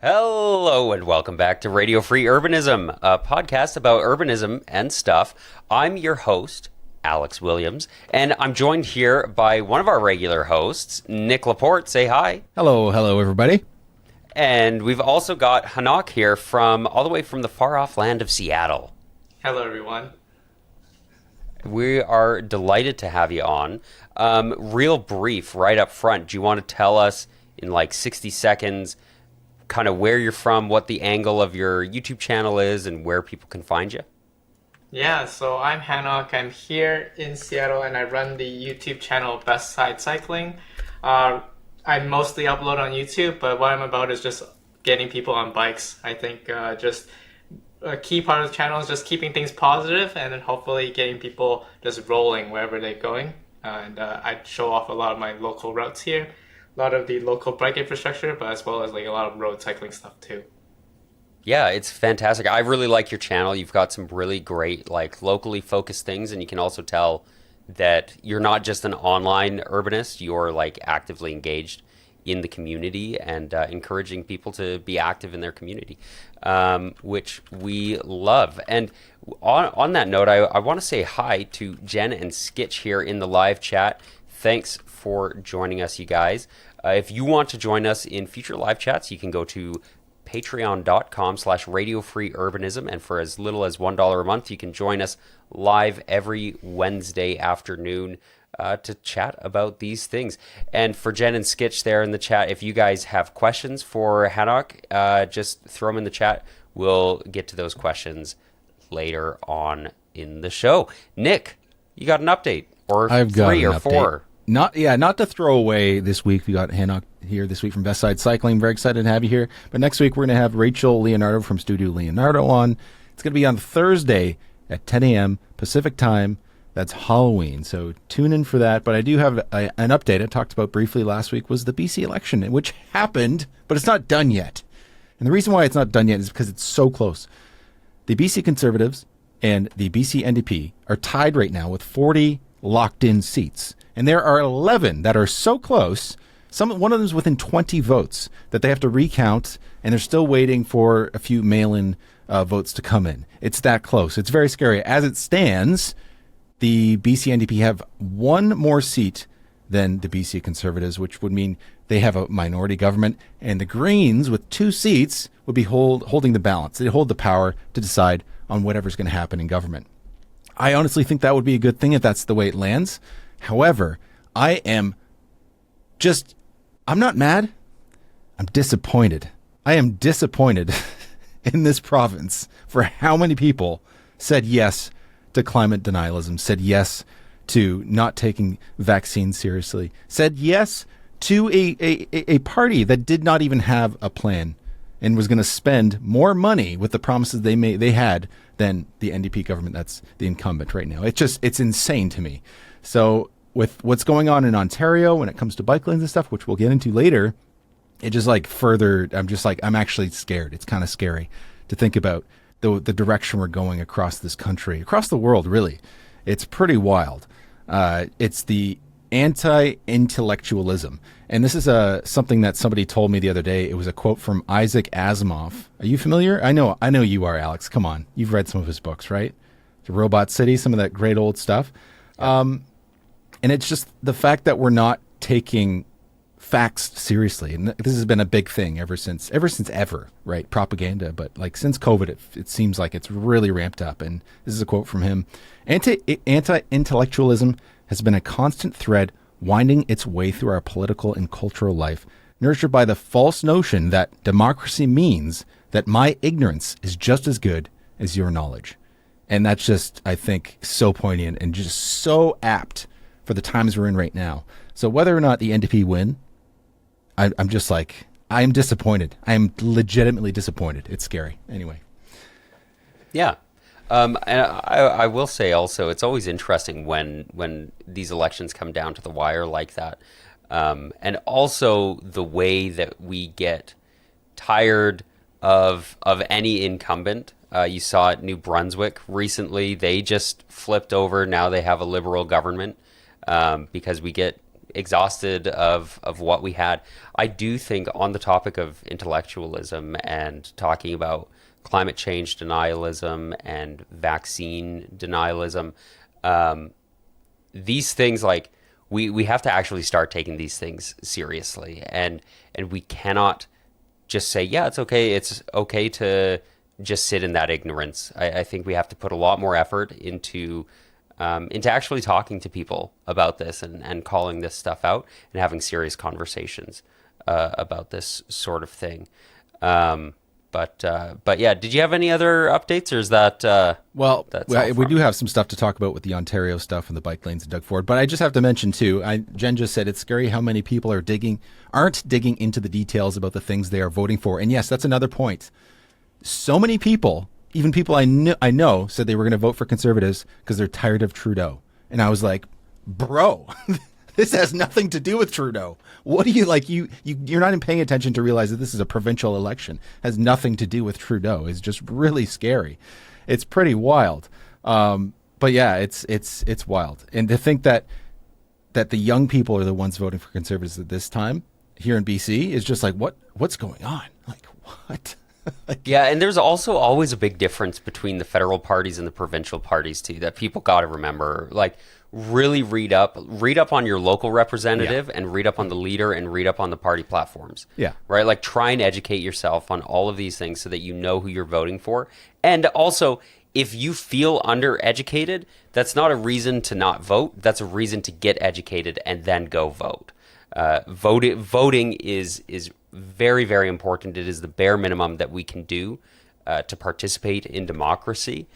Hello and welcome back to Radio Free Urbanism, a podcast about urbanism and stuff. I'm your host, Alex Williams, and I'm joined here by one of our regular hosts, Nick Laporte. Say hi. Hello, everybody. And we've also got Hanoch here all the way from the far off land of Seattle. Hello, everyone. We are delighted to have you on. Real brief, right up front, do you want to tell us in like 60 seconds kind of where you're from, what the angle of your YouTube channel is, and where people can find you? Yeah, so I'm Hanoch. I'm here in Seattle, and I run the YouTube channel Best Side Cycling. I mostly upload on YouTube, but what I'm about is just getting people on bikes. I think just a key part of the channel is just keeping things positive, and then hopefully getting people just rolling wherever they're going. And I show off a lot of my local routes here, a lot of the local bike infrastructure, but as well as like a lot of road cycling stuff too. Yeah, it's fantastic. I really like your channel. You've got some really great, like, locally focused things, and you can also tell that you're not just an online urbanist. You're like actively engaged in the community and encouraging people to be active in their community, which we love. And on that note, I want to say hi to Jen and Skitch here in the live chat. Thanks for joining us, you guys. If you want to join us in future live chats, you can go to patreon.com/radiofreeurbanism, and for as little as $1 a month, you can join us live every Wednesday afternoon to chat about these things. And for Jen and Skitch there in the chat, if you guys have questions for Hanoch, just throw them in the chat. We'll get to those questions later on in the show. Nick, you got an update? Or I've got three an or update. Four? Not to throw away this week. We got Hanoch here this week from Best Side Cycling. Very excited to have you here. But next week, we're going to have Rachel Leonardo from Studio Leonardo on. It's going to be on Thursday at 10 a.m. Pacific time. That's Halloween. So tune in for that. But I do have an update I talked about briefly last week was the BC election, which happened, but it's not done yet. And the reason why it's not done yet is because it's so close. The BC Conservatives and the BC NDP are tied right now with 40 locked-in seats. And there are 11 that are so close, one of them is within 20 votes, that they have to recount, and they're still waiting for a few mail-in votes to come in. It's that close. It's very scary. As it stands, the BC NDP have one more seat than the BC Conservatives, which would mean they have a minority government, and the Greens, with 2 seats, would be holding the balance. They hold the power to decide on whatever's going to happen in government. I honestly think that would be a good thing if that's the way it lands. However, I'm not mad. I'm disappointed. I am disappointed in this province for how many people said yes to climate denialism, said yes to not taking vaccines seriously, said yes to a party that did not even have a plan and was going to spend more money with the promises they had than the NDP government that's the incumbent right now. It's insane to me. So with what's going on in Ontario when it comes to bike lanes and stuff, which we'll get into later, it just like further, I'm actually scared. It's kind of scary to think about the direction we're going across this country, across the world, really. It's pretty wild. It's the anti-intellectualism. And this is something that somebody told me the other day. It was a quote from Isaac Asimov. Are you familiar? I know you are, Alex. Come on. You've read some of his books, right? The Robot City, some of that great old stuff. And it's just the fact that we're not taking facts seriously. And this has been a big thing ever since ever, right? Propaganda. But like since COVID, it seems like it's really ramped up. And this is a quote from him. Anti-intellectualism has been a constant thread winding its way through our political and cultural life, nurtured by the false notion that democracy means that my ignorance is just as good as your knowledge. And that's just, I think, so poignant and just so apt for the times we're in right now. So whether or not the NDP win, I'm just like, I'm disappointed. I am legitimately disappointed. It's scary. Anyway. Yeah. And I will say also, it's always interesting when these elections come down to the wire like that. And also the way that we get tired of any incumbent. You saw it New Brunswick recently. They just flipped over. Now they have a liberal government because we get exhausted of what we had. I do think on the topic of intellectualism and talking about climate change denialism and vaccine denialism, these things, like, we have to actually start taking these things seriously, and we cannot just say, yeah, it's okay to just sit in that ignorance. I think we have to put a lot more effort into actually talking to people about this and calling this stuff out and having serious conversations about this sort of thing. But yeah, did you have any other updates, or is that we do have some stuff to talk about with the Ontario stuff and the bike lanes and Doug Ford, but I just have to mention too, Jen just said it's scary how many people aren't digging into the details about the things they are voting for. And yes, that's another point. So many people, even people I know, said they were going to vote for Conservatives because they're tired of Trudeau. And I was like, bro, this has nothing to do with Trudeau. What do you like? You're not even paying attention to realize that this is a provincial election. It has nothing to do with Trudeau. It's just really scary. It's pretty wild. But yeah, it's wild. And to think that the young people are the ones voting for Conservatives at this time here in BC is just like, what's going on? Like, what? Yeah, and there's also always a big difference between the federal parties and the provincial parties too, that people got to remember. Like, really read up on your local representative, and read up on the leader, and read up on the party platforms. Yeah. Right? Like, try and educate yourself on all of these things so that you know who you're voting for. And also, if you feel undereducated, that's not a reason to not vote. That's a reason to get educated and then go vote. Voting is very, very important. It is the bare minimum that we can do to participate in democracy.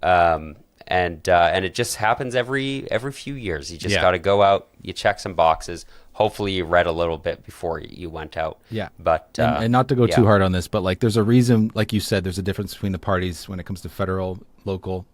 And it just happens every few years. You just got to go out, you check some boxes. Hopefully you read a little bit before you went out. Yeah. But and not to go too hard on this, but like, there's a reason, like you said, there's a difference between the parties when it comes to federal, local,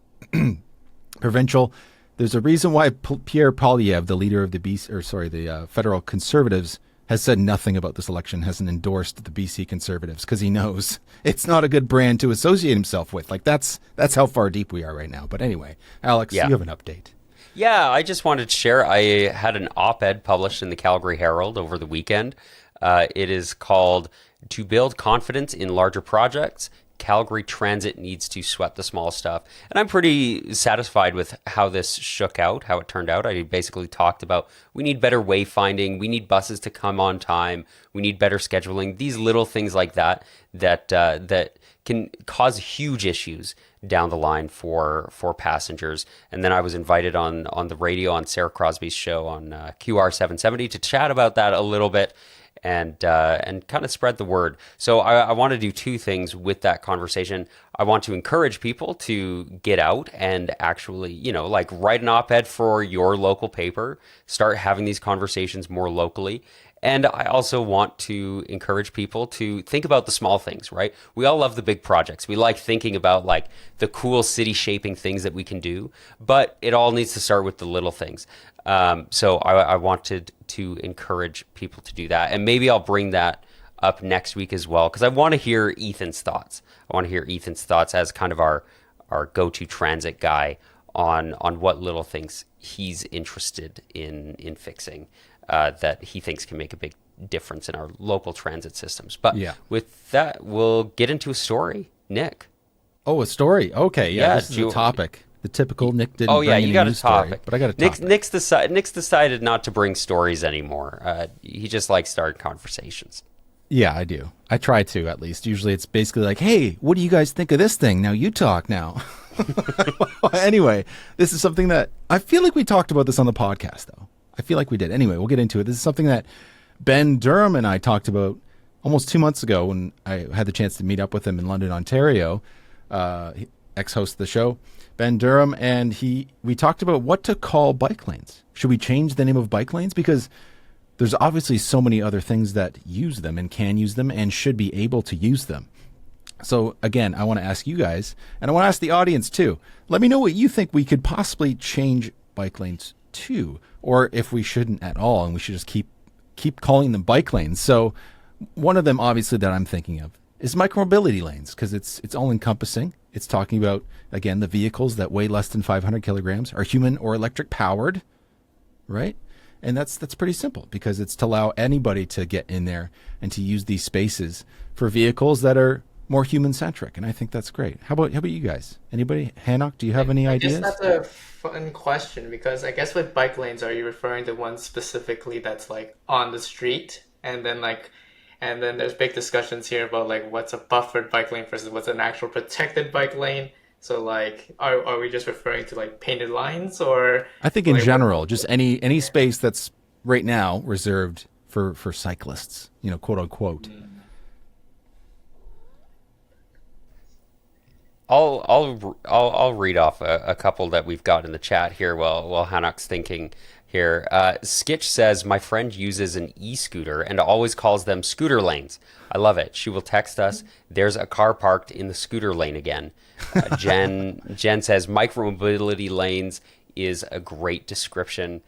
provincial. There's a reason why Pierre Poilievre, the leader of the federal Conservatives, has said nothing about this election, hasn't endorsed the BC Conservatives, because he knows it's not a good brand to associate himself with. Like, that's how far deep we are right now. But anyway, Alex, you have an update. Yeah, I just wanted to share. I had an op-ed published in the Calgary Herald over the weekend. It is called "To Build Confidence in Larger Projects, Calgary Transit Needs to Sweat the Small Stuff." And I'm pretty satisfied with how this shook out, how it turned out. I basically talked about, we need better wayfinding, we need buses to come on time, we need better scheduling, these little things like that can cause huge issues down the line for passengers. And then I was invited on the radio on Sarah Crosby's show on QR770 to chat about that a little bit, and kind of spread the word. So I want to do two things with that conversation. I want to encourage people to get out and actually, like, write an op-ed for your local paper, start having these conversations more locally. And I also want to encourage people to think about the small things, right? We all love the big projects. We like thinking about, like, the cool city shaping things that we can do, but it all needs to start with the little things. So I wanted to encourage people to do that. And maybe I'll bring that up next week as well, because I want to hear Ethan's thoughts. I want to hear Ethan's thoughts as kind of our go-to transit guy on what little things he's interested in fixing, that he thinks can make a big difference in our local transit systems. But with that, we'll get into a story. Nick. Oh, a story. Okay, yeah, this is a topic. The typical Nick didn't bring any news story, but I got a topic. Nick's decided not to bring stories anymore. He just likes starting conversations. Yeah, I do. I try to, at least. Usually it's basically like, hey, what do you guys think of this thing? Now you talk now. Anyway, this is something that I feel like we talked about this on the podcast, though. I feel like we did. Anyway, we'll get into it. This is something that Ben Durham and I talked about almost 2 months ago when I had the chance to meet up with him in London, Ontario, ex-host of the show, Ben Durham, and we talked about what to call bike lanes. Should we change the name of bike lanes? Because there's obviously so many other things that use them and can use them and should be able to use them. So again, I want to ask you guys, and I want to ask the audience too. Let me know what you think we could possibly change bike lanes to, or if we shouldn't at all, and we should just keep calling them bike lanes. So one of them, obviously, that I'm thinking of is micromobility lanes, because it's all encompassing. It's talking about, again, the vehicles that weigh less than 500 kilograms, are human or electric powered, right? And that's pretty simple because it's to allow anybody to get in there and to use these spaces for vehicles that are more human centric. And I think that's great. How about you guys? Anybody? Hanoch, do you have any I guess ideas? that's a fun question because I guess with bike lanes, are you referring to one specifically that's like on the street, and then there's big discussions here about like what's a buffered bike lane versus what's an actual protected bike lane. So like, are we just referring to like painted lines or I think in like what? general, just any space that's right now reserved for cyclists, quote unquote. I'll read off a couple that we've got in the chat here while Hanoch's thinking here. Skitch says my friend uses an e-scooter and always calls them scooter lanes. I love it. She will text us. There's a car parked in the scooter lane again. Jen says micromobility lanes is a great description.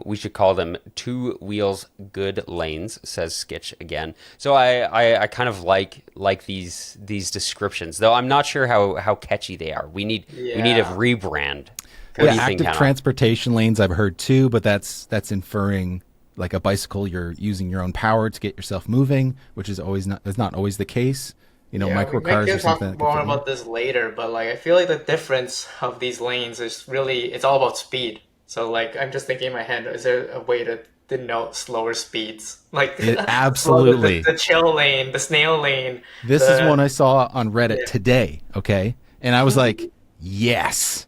We should call them two wheels good lanes, says Skitch again. So I kind of like these descriptions, though I'm not sure how catchy they are. We need a Yeah. rebrand. What Yeah, do you think, active Hannah? transportation lanes I've heard too, but that's inferring like a bicycle, you're using your own power to get yourself moving, which is not always the case. Yeah, we might Microcars or get talk something that can more fit more. about this later, but like I feel like the difference of these lanes is really it's all about speed. So like I'm just thinking in my head, is there a way to denote slower speeds? Like slow Absolutely. the chill lane, the snail lane, This is one the I saw on Reddit yeah. today, okay? And I was like, yes.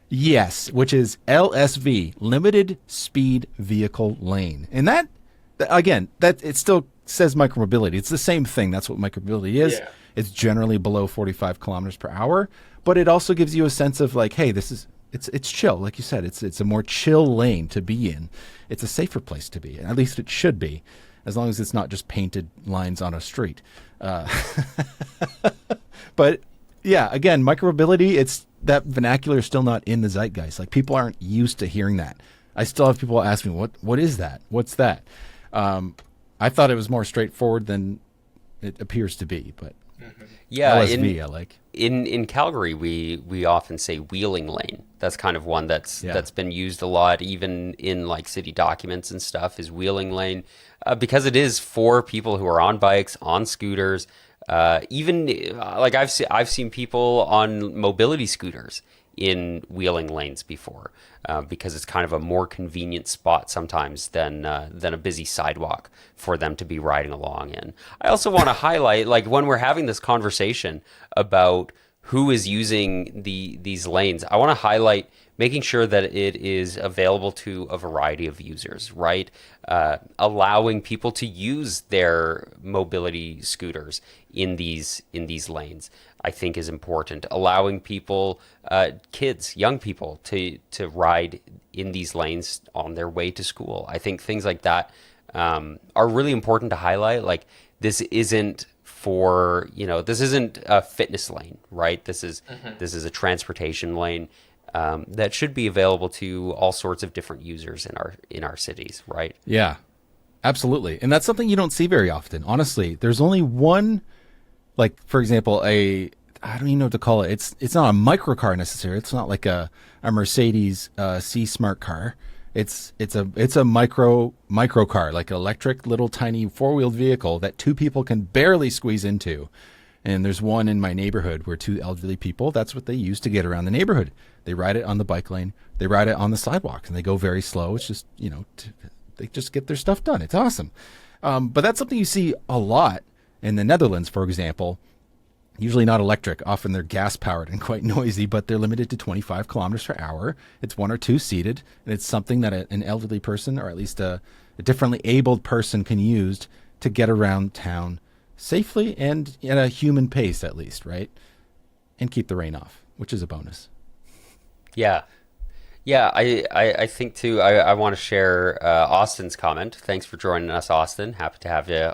Yes, which is LSV, limited speed vehicle lane. And again, that it still says micromobility. It's the same thing. That's what micromobility is. Yeah. It's generally below 45 kilometers per hour, but it also gives you a sense of like, hey, it's chill. Like you said, it's a more chill lane to be in. It's a safer place to be. At least it should be, as long as it's not just painted lines on a street. Uh, but yeah, again, micromobility, it's that vernacular is still not in the zeitgeist. Like people aren't used to hearing that. I still have people ask me, what is that? What's that? I thought it was more straightforward than it appears to be, but Yeah, LSV I like. in Calgary, we often say wheeling lane. That's kind of one Yeah. that's been used a lot, even in like city documents and stuff. Is wheeling lane because it is for people who are on bikes, on scooters. Even like I've seen people on mobility scooters in wheeling lanes before because it's kind of a more convenient spot sometimes than a busy sidewalk for them to be riding along in. I also want to highlight, like when we're having this conversation about who is using these lanes, I want to highlight making sure that it is available to a variety of users, right? Allowing people to use their mobility scooters in these lanes, I think is important. Allowing people, kids, young people, to ride in these lanes on their way to school. I think things like that are really important to highlight. Like this isn't this isn't a fitness lane, right? This is a transportation lane that should be available to all sorts of different users in our cities, right? Yeah, absolutely. And that's something you don't see very often. Honestly, there's only one, like, for example, I don't even know what to call it. It's not a microcar necessarily. It's not like a Mercedes C Smart car. It's a micro car, like an electric little tiny four-wheeled vehicle that two people can barely squeeze into. And there's one in my neighborhood where two elderly people, that's what they use to get around the neighborhood. They ride it on the bike lane, they ride it on the sidewalk, and they go very slow. It's just, they just get their stuff done. It's awesome. But that's something you see a lot in the Netherlands, for example. Usually not electric. Often they're gas powered and quite noisy, but they're limited to 25 kilometers per hour. It's one or two seated, and it's something that an elderly person, or at least a differently abled person, can use to get around town safely and at a human pace, at least, right? And keep the rain off, which is a bonus. Yeah. Yeah, I think too, I want to share Austin's comment. Thanks for joining us, Austin. Happy to have you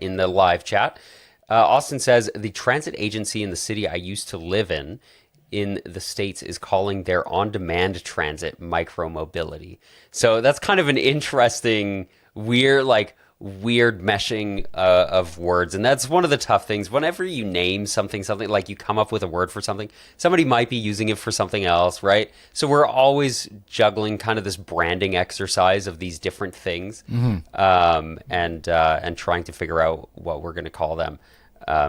in the live chat. Austin says, the transit agency in the city I used to live in the States is calling their on-demand transit micromobility. So that's kind of an interesting, weird, like, weird meshing of words, and that's one of the tough things. Whenever you name something, like you come up with a word for something, somebody might be using it for something else, right? So we're always juggling kind of this branding exercise of these different things, and trying to figure out what we're going to call them.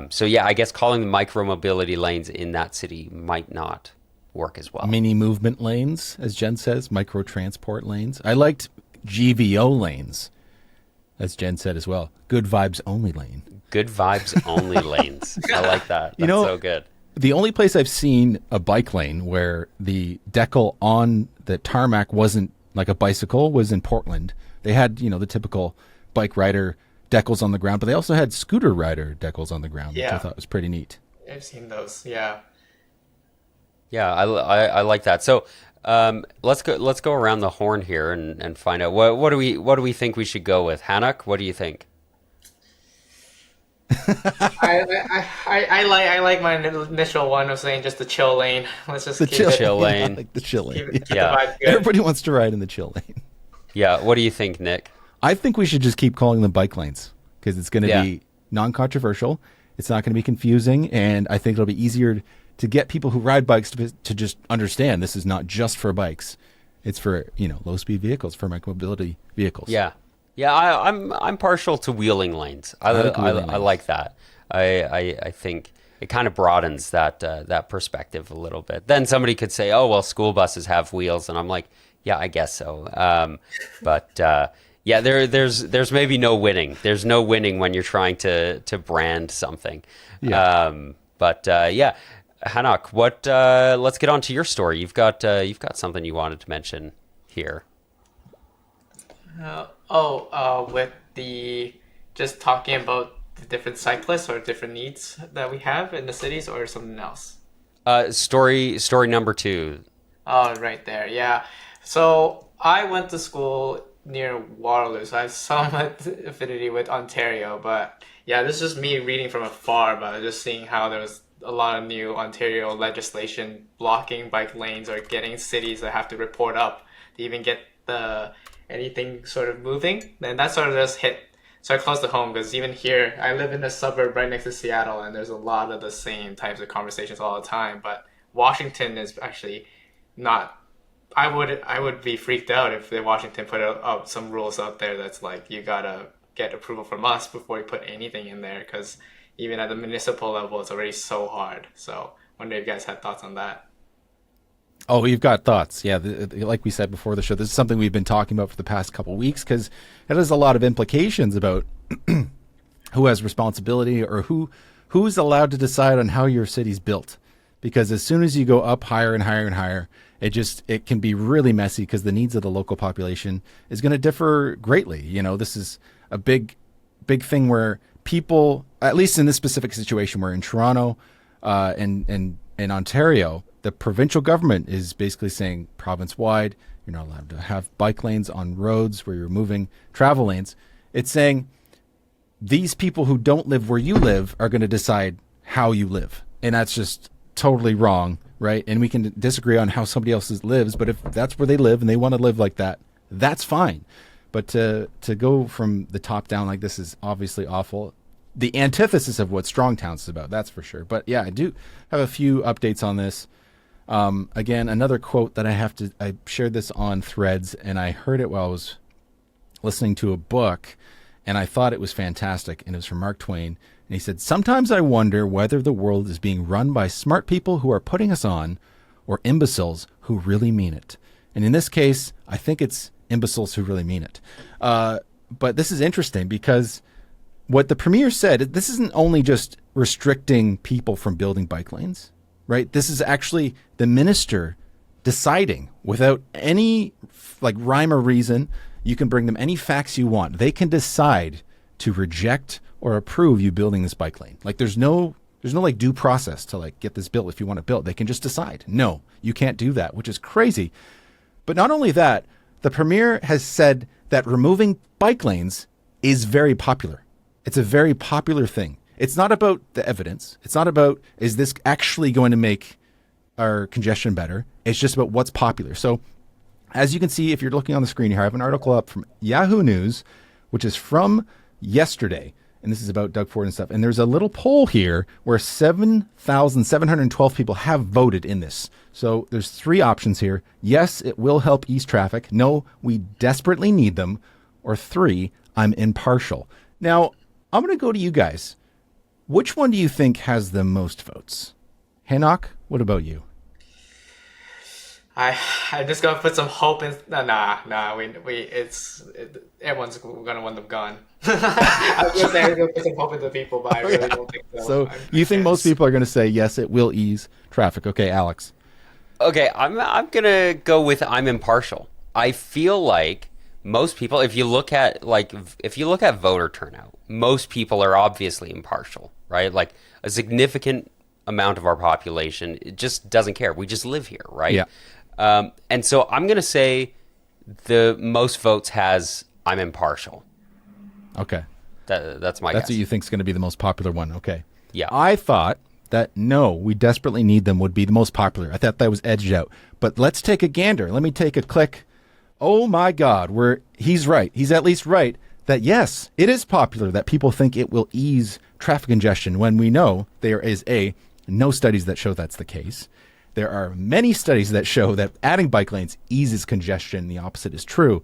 So yeah, I guess calling them micro-mobility lanes in that city might not work as well. Mini movement lanes, as Jen says, micro transport lanes. I liked GVO lanes, as Jen said as well. Good vibes only lane. Good vibes only lanes. I like that. That's so good. The only place I've seen a bike lane where the decal on the tarmac wasn't like a bicycle was in Portland. They had, the typical bike rider decals on the ground, but they also had scooter rider decals on the ground, which I thought was pretty neat. I've seen those. Yeah. Yeah, I like that. So let's go around the horn here and find out what do we think we should go with. Hanoch, what do you think? I like my initial one of saying just the chill lane. Let's just The keep chill it. lane. I like the chill lane. Keep the Yeah. vibe good. Everybody wants to ride in the chill lane. Yeah, what do you think, Nick? I think we should just keep calling them bike lanes because it's going to Yeah. be non-controversial. It's not going to be confusing, and I think it'll be easier to get people who ride bikes to just understand this is not just for bikes. It's for, low-speed vehicles, for micromobility vehicles. Yeah, I'm partial to wheeling lanes. I like that. I think it kind of broadens that perspective a little bit. Then somebody could say, oh well, school buses have wheels, and I'm like, yeah, I guess so. But yeah, there's maybe no winning. There's no winning when you're trying to brand something. Yeah. Yeah, Hanoch, let's get on to your story. You've got something you wanted to mention here. With the just talking about the different cyclists or different needs that we have in the cities, or something else. Story number 2. Oh, right there. Yeah. So I went to school near Waterloo, so I have some affinity with Ontario. But yeah, this is just me reading from afar, but just seeing how there was a lot of new Ontario legislation blocking bike lanes or getting cities that have to report up to even get anything sort of moving. And that sort of just hit so close to home, because even here, I live in a suburb right next to Seattle, and there's a lot of the same types of conversations all the time. But Washington is actually not. I would be freaked out if Washington put out some rules out there that's like, you gotta get approval from us before you put anything in there, because even at the municipal level, it's already so hard. So I wonder if you guys had thoughts on that. Oh, you've got thoughts. Yeah, like we said before the show, this is something we've been talking about for the past couple of weeks because it has a lot of implications about who has responsibility or who's allowed to decide on how your city's built. Because as soon as you go up higher and higher and higher, it can be really messy because the needs of the local population is going to differ greatly. This is a big thing where people, at least in this specific situation, where in Toronto and in Ontario, the provincial government is basically saying province-wide, you're not allowed to have bike lanes on roads where you're moving travel lanes. It's saying these people who don't live where you live are going to decide how you live. And that's just totally wrong, right? And we can disagree on how somebody else lives, but if that's where they live and they want to live like that, that's fine. But to go from the top down like this is obviously awful. The antithesis of what Strong Towns is about, that's for sure. But yeah, I do have a few updates on this. Again, another quote that I shared this on Threads, and I heard it while I was listening to a book, and I thought it was fantastic, and it was from Mark Twain. And he said, "Sometimes I wonder whether the world is being run by smart people who are putting us on, or imbeciles who really mean it." And in this case, I think it's imbeciles who really mean it. But this is interesting because what the premier said, this isn't only just restricting people from building bike lanes, right? This is actually the minister deciding without any rhyme or reason. You can bring them any facts you want. They can decide to reject or approve you building this bike lane. There's no due process to get this built if you want to build. They can just decide, no, you can't do that, which is crazy. But not only that, the premier has said that removing bike lanes is very popular. It's a very popular thing. It's not about the evidence. It's not about, is this actually going to make our congestion better? It's just about what's popular. So as you can see, if you're looking on the screen here, I have an article up from Yahoo News, which is from yesterday, and this is about Doug Ford and stuff. And there's a little poll here where 7,712 people have voted in this. So there's 3 options here. Yes, it will help ease traffic. No, we desperately need them. Or 3, I'm impartial. Now, I'm going to go to you guys. Which one do you think has the most votes? Hanoch, what about you? I'm just gonna put some hope in. Everyone's gonna want them gone. I was gonna put some hope into people, but I really don't think so. So you think most people are going to say yes, it will ease traffic? Okay, Alex. Okay, I'm gonna go with I'm impartial. I feel like most people, if you look at voter turnout, most people are obviously impartial, right? Like a significant amount of our population just doesn't care. We just live here, right? Yeah. And so I'm going to say the most votes has I'm impartial. Okay. That's my That's guess. what you think is going to be the most popular one. Okay. Yeah. I thought that no, we desperately need them would be the most popular. I thought that was edged out. But let's take a gander. Let me take a click. Oh my God, he's right. He's at least right that yes, it is popular that people think it will ease traffic congestion when we know there is no studies that show that's the case. There are many studies that show that adding bike lanes eases congestion. The opposite is true.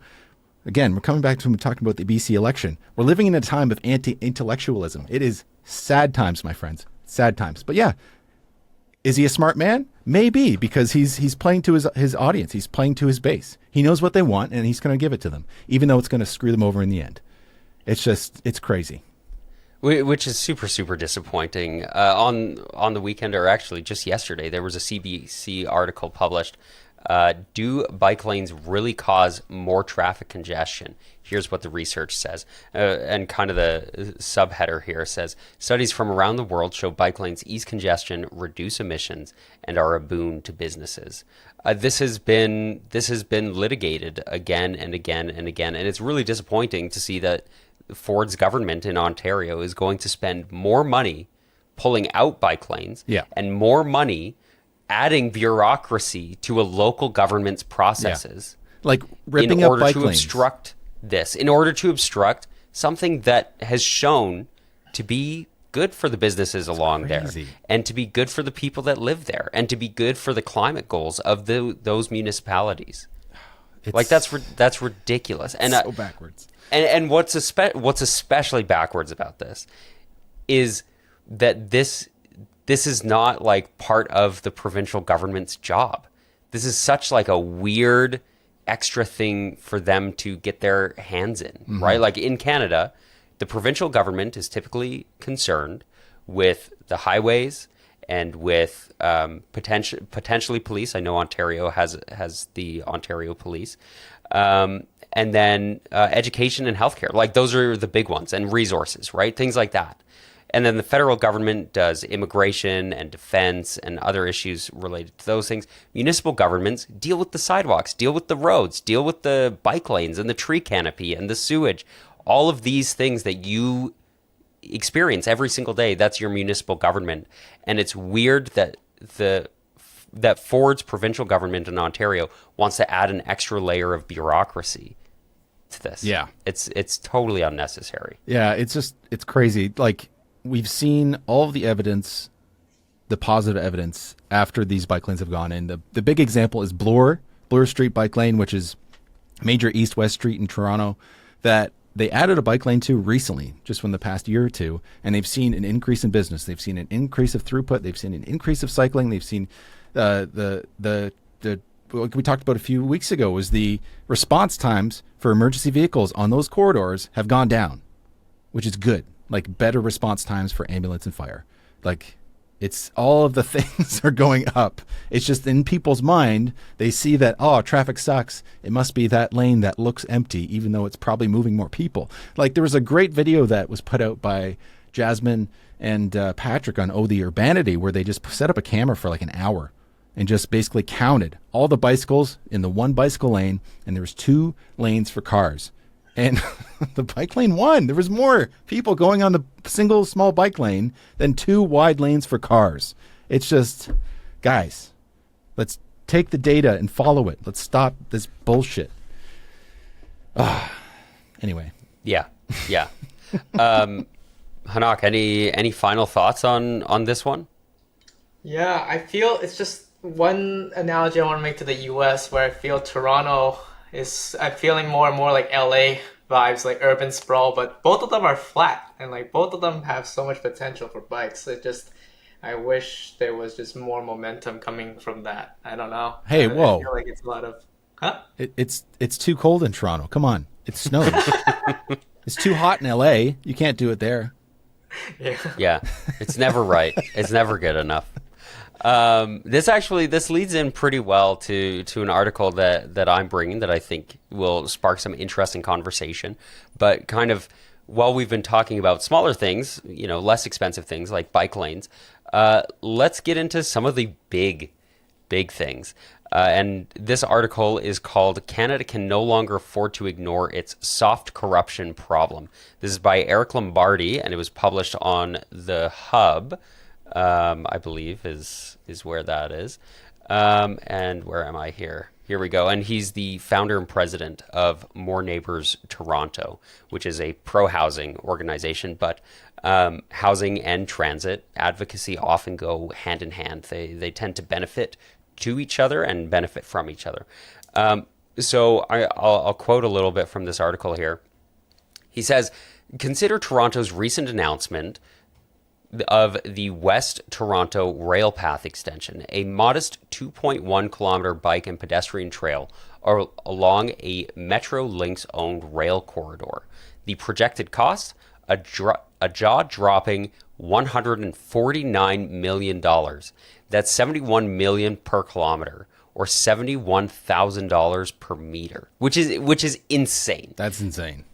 Again, we're coming back to talking about the BC election. We're living in a time of anti-intellectualism. It is sad times, my friends. Sad times. But yeah, is he a smart man? Maybe, because he's playing to his audience. He's playing to his base. He knows what they want, and he's going to give it to them, even though it's going to screw them over in the end. It's crazy. Which is super, super disappointing. On the weekend, or actually just yesterday, there was a CBC article published. Do bike lanes really cause more traffic congestion? Here's what the research says. And kind of the subheader here says, studies from around the world show bike lanes ease congestion, reduce emissions, and are a boon to businesses. This has been litigated again and again and again. And it's really disappointing to see that Ford's government in Ontario is going to spend more money pulling out bike lanes and more money adding bureaucracy to a local government's processes. Yeah. Like ripping up bike lanes. In order to obstruct something that has shown to be good for the businesses along there, and to be good for the people that live there, and to be good for the climate goals of those municipalities. That's ridiculous. And so backwards. And what's especially backwards about this is that this is not like part of the provincial government's job. This is such like a weird extra thing for them to get their hands in, right? Like in Canada, the provincial government is typically concerned with the highways and with potentially police. I know Ontario has the Ontario Police. And then education and healthcare. Like those are the big ones, and resources, right? Things like that. And then the federal government does immigration and defense and other issues related to those things. Municipal governments deal with the sidewalks, deal with the roads, deal with the bike lanes and the tree canopy and the sewage. All of these things that you experience every single day, that's your municipal government. And it's weird that that Ford's provincial government in Ontario wants to add an extra layer of bureaucracy to this. Yeah. It's totally unnecessary. Yeah, it's crazy. Like, we've seen all of the evidence, the positive evidence after these bike lanes have gone in. The big example is Bloor Street bike lane, which is major east-west street in Toronto, that they added a bike lane to recently, just from the past year or two, and they've seen an increase in business. They've seen an increase of throughput. They've seen an increase of cycling. They've seen what we talked about a few weeks ago was the response times for emergency vehicles on those corridors have gone down, which is good. Like better response times for ambulance and fire. Like it's all of the things are going up. It's just in people's mind, they see that, oh, traffic sucks. It must be that lane that looks empty, even though it's probably moving more people. Like there was a great video that was put out by Jasmine and Patrick on Oh the Urbanity, where they just set up a camera for like an hour and just basically counted all the bicycles in the one bicycle lane, and there was 2 lanes for cars. And the bike lane won. There was more people going on the single small bike lane than 2 wide lanes for cars. It's just, guys, let's take the data and follow it. Let's stop this bullshit. Anyway. Yeah. Hanoch, any final thoughts on this one? Yeah, I feel it's just one analogy I want to make to the US where I feel Toronto is, I'm feeling more and more like LA vibes, like urban sprawl, but both of them are flat and like both of them have so much potential for bikes. It just, I wish there was just more momentum coming from that. I don't know. Hey, I whoa. feel like it's a lot of, huh? It's too cold in Toronto. Come on. It snows. It's too hot in LA. You can't do it there. Yeah. Yeah, it's never right. It's never good enough. This leads in pretty well to an article that I'm bringing that I think will spark some interesting conversation. But kind of while we've been talking about smaller things, less expensive things like bike lanes, let's get into some of the big things. And this article is called "Canada Can No Longer Afford to Ignore Its Soft Corruption Problem." This is by Eric Lombardi, and it was published on The Hub, I believe is where that is. And where am I here? Here we go. And he's the founder and president of More Neighbors Toronto, which is a pro-housing organization. But housing and transit advocacy often go hand in hand. They tend to benefit to each other and benefit from each other. So I'll quote a little bit from this article here. He says, "Consider Toronto's recent announcement of the West Toronto Rail Path extension, a modest 2.1 kilometer bike and pedestrian trail along a Metrolinx-owned rail corridor. The projected cost, a jaw-dropping $149 million. That's $71 million per kilometer, or $71,000 per meter, which is insane." That's insane.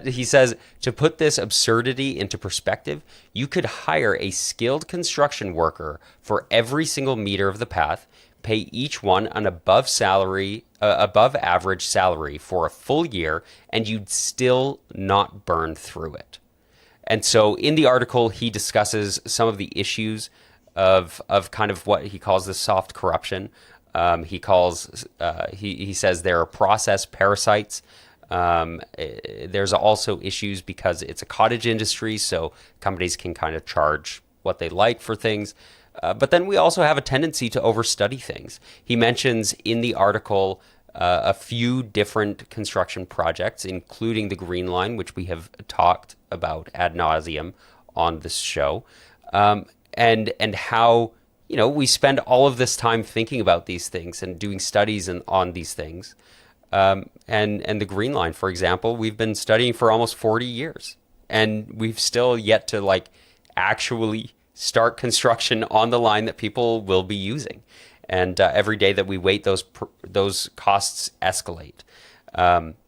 He says, "To put this absurdity into perspective, you could hire a skilled construction worker for every single meter of the path, pay each one an above average salary for a full year, and you'd still not burn through it." And so in the article, he discusses some of the issues of kind of what he calls the soft corruption. He says there are process parasites. There's also issues because it's a cottage industry, so companies can kind of charge what they like for things. But then we also have a tendency to overstudy things. He mentions in the article a few different construction projects, including the Green Line, which we have talked about ad nauseum on this show, and how we spend all of this time thinking about these things and doing studies on these things. And the Green Line, for example, we've been studying for almost 40 years, and we've still yet to actually start construction on the line that people will be using. And every day that we wait, those costs escalate.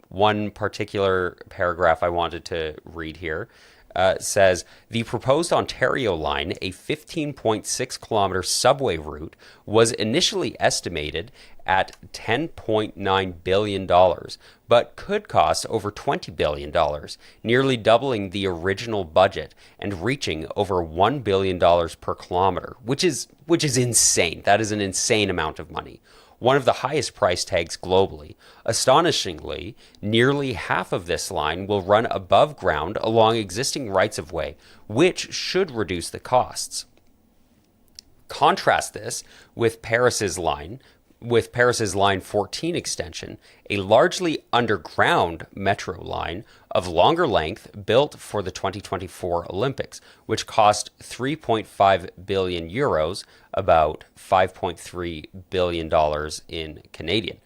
One particular paragraph I wanted to read here says, "The proposed Ontario line, a 15.6 kilometer subway route, was initially estimated at $10.9 billion, but could cost over $20 billion, nearly doubling the original budget and reaching over $1 billion per kilometer, which is insane. That is an insane amount of money. One of the highest price tags globally. Astonishingly, nearly half of this line will run above ground along existing rights-of-way, which should reduce the costs. Contrast this with Paris's Line 14 extension, a largely underground metro line of longer length built for the 2024 Olympics, which cost 3.5 billion euros, about $5.3 billion in Canadian,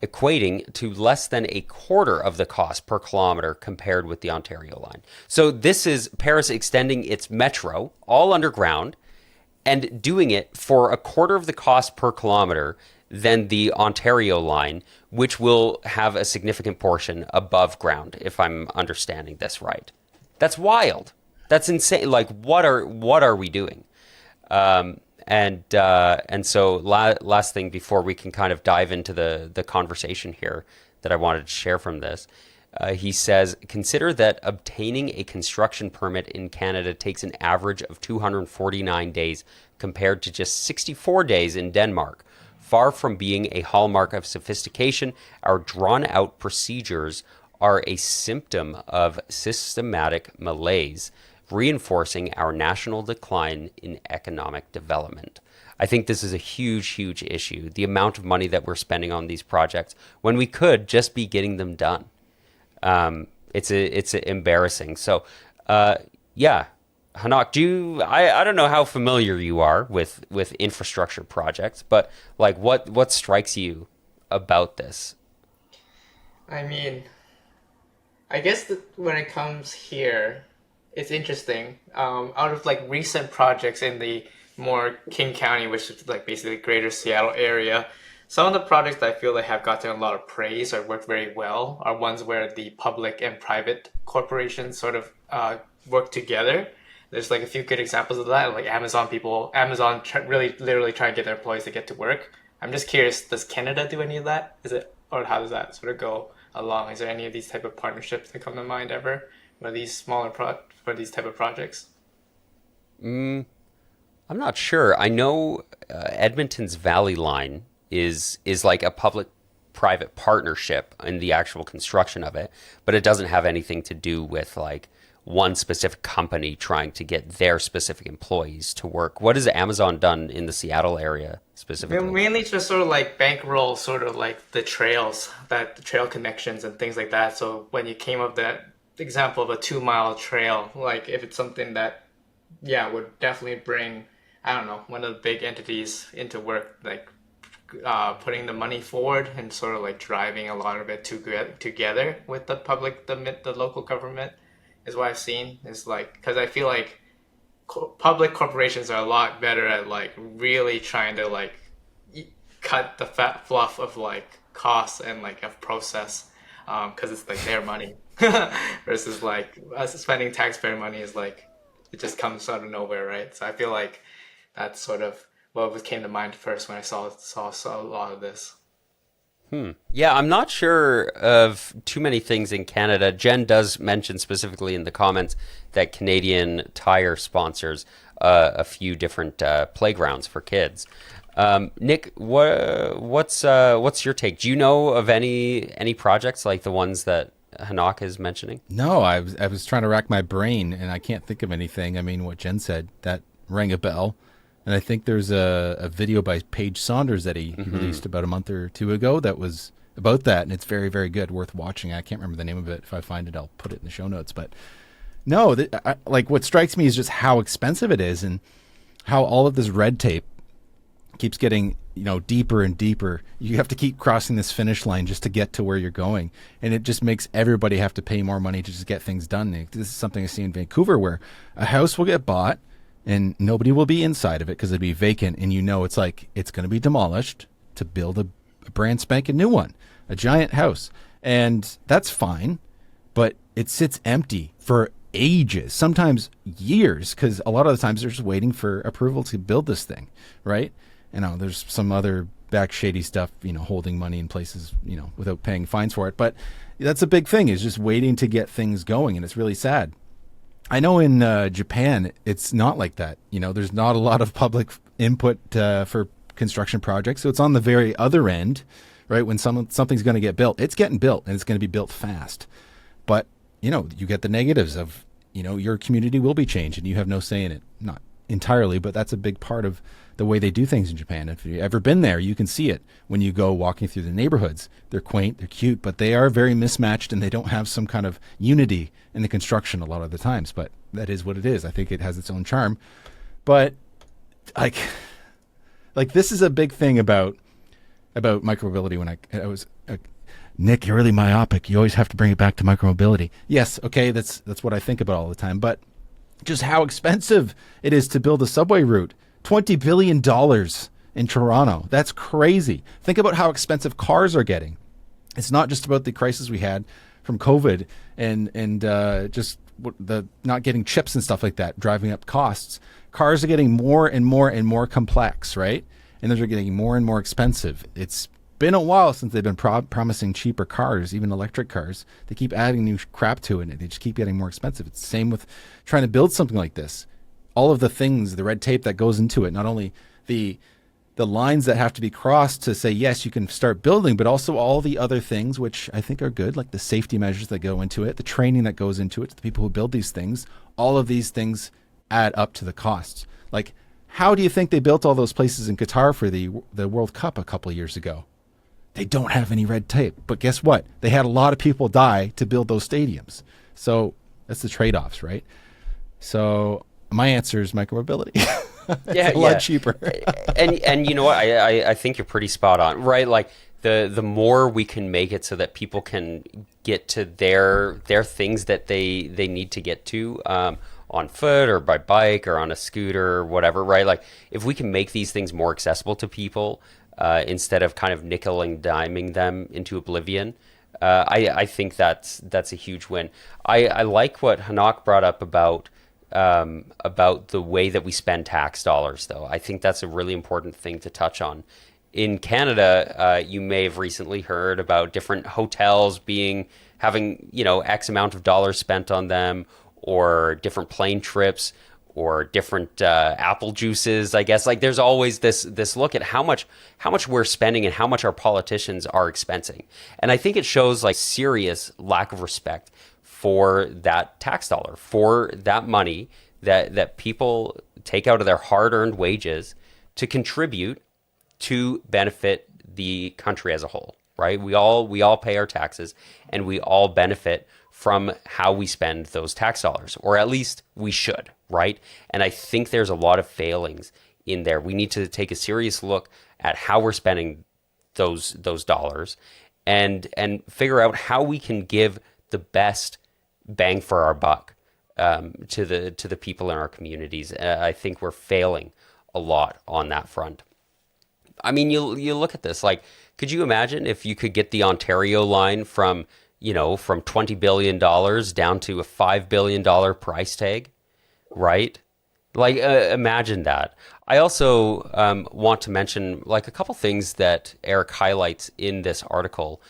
equating to less than a quarter of the cost per kilometer compared with the Ontario line. So this is Paris extending its metro all underground and doing it for a quarter of the cost per kilometer than the Ontario line, which will have a significant portion above ground, if I'm understanding this right. That's wild. That's insane. What are we doing? And so last thing before we can kind of dive into the conversation here that I wanted to share from this, he says, "Consider that obtaining a construction permit in Canada takes an average of 249 days compared to just 64 days in Denmark. Far from being a hallmark of sophistication, our drawn-out procedures are a symptom of systematic malaise, reinforcing our national decline in economic development. I think this is a huge, huge issue. The amount of money that we're spending on these projects when we could just be getting them done. It's embarrassing. So, yeah, Hanoch, I don't know how familiar you are with infrastructure projects, but like what strikes you about this? I mean, I guess that when it comes here, it's interesting. Out of like recent projects in the more King County, which is like basically greater Seattle area, some of the projects that I feel like have gotten a lot of praise or worked very well are ones where the public and private corporations sort of work together. There's like a few good examples of that, like Amazon really literally trying to get their employees to get to work. I'm just curious, does Canada do any of that? Is it, or how does that sort of go along? Is there any of these type of partnerships that come to mind ever, or these for these type of projects? I'm not sure. I know Edmonton's Valley Line is like a public-private partnership in the actual construction of it, but it doesn't have anything to do with like one specific company trying to get their specific employees to work. What has Amazon done in the Seattle area specifically? Mainly just sort of like bankroll, sort of like the trails, the trail connections and things like that. So when you came up with that example of a 2 mile trail, like if it's something that, yeah, would definitely bring, I don't know, one of the big entities into work, like putting the money forward and sort of like driving a lot of it together with the public, the local government, is what I've seen. Is like, because I feel like public corporations are a lot better at like really trying to like cut the fat fluff of like costs and like of process, because it's like their money versus like us spending taxpayer money is like it just comes out of nowhere, right? So I feel like that's sort of what came to mind first when I saw a lot of this. Yeah, I'm not sure of too many things in Canada. Jen does mention specifically in the comments that Canadian Tire sponsors a few different playgrounds for kids. Nick, what's your take? Do you know of any projects like the ones that Hanoch is mentioning? No, I was trying to rack my brain and I can't think of anything. I mean, what Jen said, that rang a bell. And I think there's a video by Paige Saunders that he released about a month or two ago that was about that, and it's very, very good, worth watching. I can't remember the name of it. If I find it, I'll put it in the show notes. But no, like what strikes me is just how expensive it is and how all of this red tape keeps getting, deeper and deeper. You have to keep crossing this finish line just to get to where you're going, and it just makes everybody have to pay more money to just get things done. This is something I see in Vancouver where a house will get bought and nobody will be inside of it because it'll be vacant. And it's like, it's going to be demolished to build a brand spanking new one, a giant house. And that's fine, but it sits empty for ages, sometimes years, because a lot of the times they're just waiting for approval to build this thing, right? There's some other back shady stuff, holding money in places, without paying fines for it. But that's a big thing, is just waiting to get things going. And it's really sad. I know in Japan, it's not like that. There's not a lot of public input for construction projects. So it's on the very other end, right? When something's going to get built, it's getting built and it's going to be built fast. But, you get the negatives of, your community will be changed and you have no say in it. Not entirely, but that's a big part of the way they do things in Japan. If you've ever been there, you can see it when you go walking through the neighborhoods. They're quaint, they're cute, but they are very mismatched and they don't have some kind of unity in the construction a lot of the times. But that is what it is. I think it has its own charm. But like this is a big thing about micromobility. When I was Nick, you're really myopic. You always have to bring it back to micromobility. Yes, okay, that's what I think about all the time. But just how expensive it is to build a subway route. $20 billion in Toronto. That's crazy. Think about how expensive cars are getting. It's not just about the crisis we had from COVID and just the not getting chips and stuff like that, driving up costs. Cars are getting more and more and more complex, right? And those are getting more and more expensive. It's been a while since they've been promising cheaper cars, even electric cars. They keep adding new crap to it, and they just keep getting more expensive. It's the same with trying to build something like this. All of the things, the red tape that goes into it, not only the the lines that have to be crossed to say, yes, you can start building, but also all the other things, which I think are good, like the safety measures that go into it, the training that goes into it, the people who build these things, all of these things add up to the costs. Like, how do you think they built all those places in Qatar for the World Cup a couple of years ago? They don't have any red tape. But guess what? They had a lot of people die to build those stadiums. So that's the trade-offs, right? So my answer is micromobility. It's a lot cheaper. and you know what? I think you're pretty spot on, right? Like the more we can make it so that people can get to their things that they need to get to on foot or by bike or on a scooter or whatever, right? Like if we can make these things more accessible to people instead of kind of nickel and diming them into oblivion, I think that's a huge win. I like what Hanoch brought up about the way that we spend tax dollars, though. I think that's a really important thing to touch on. In Canada, you may have recently heard about different hotels having X amount of dollars spent on them, or different plane trips, or different apple juices. I guess like there's always this look at how much we're spending and how much our politicians are expensing, and I think it shows like serious lack of respect for that tax dollar, for that money that people take out of their hard-earned wages to contribute to benefit the country as a whole, right? We all pay our taxes, and we all benefit from how we spend those tax dollars, or at least we should, right? And I think there's a lot of failings in there. We need to take a serious look at how we're spending those dollars, and figure out how we can give the best bang for our buck to the people in our communities. I think we're failing a lot on that front. I mean, you look at this, like, could you imagine if you could get the Ontario line from $20 billion down to a $5 billion price tag, right? Like, imagine that. I also want to mention like a couple things that Eric highlights in this article.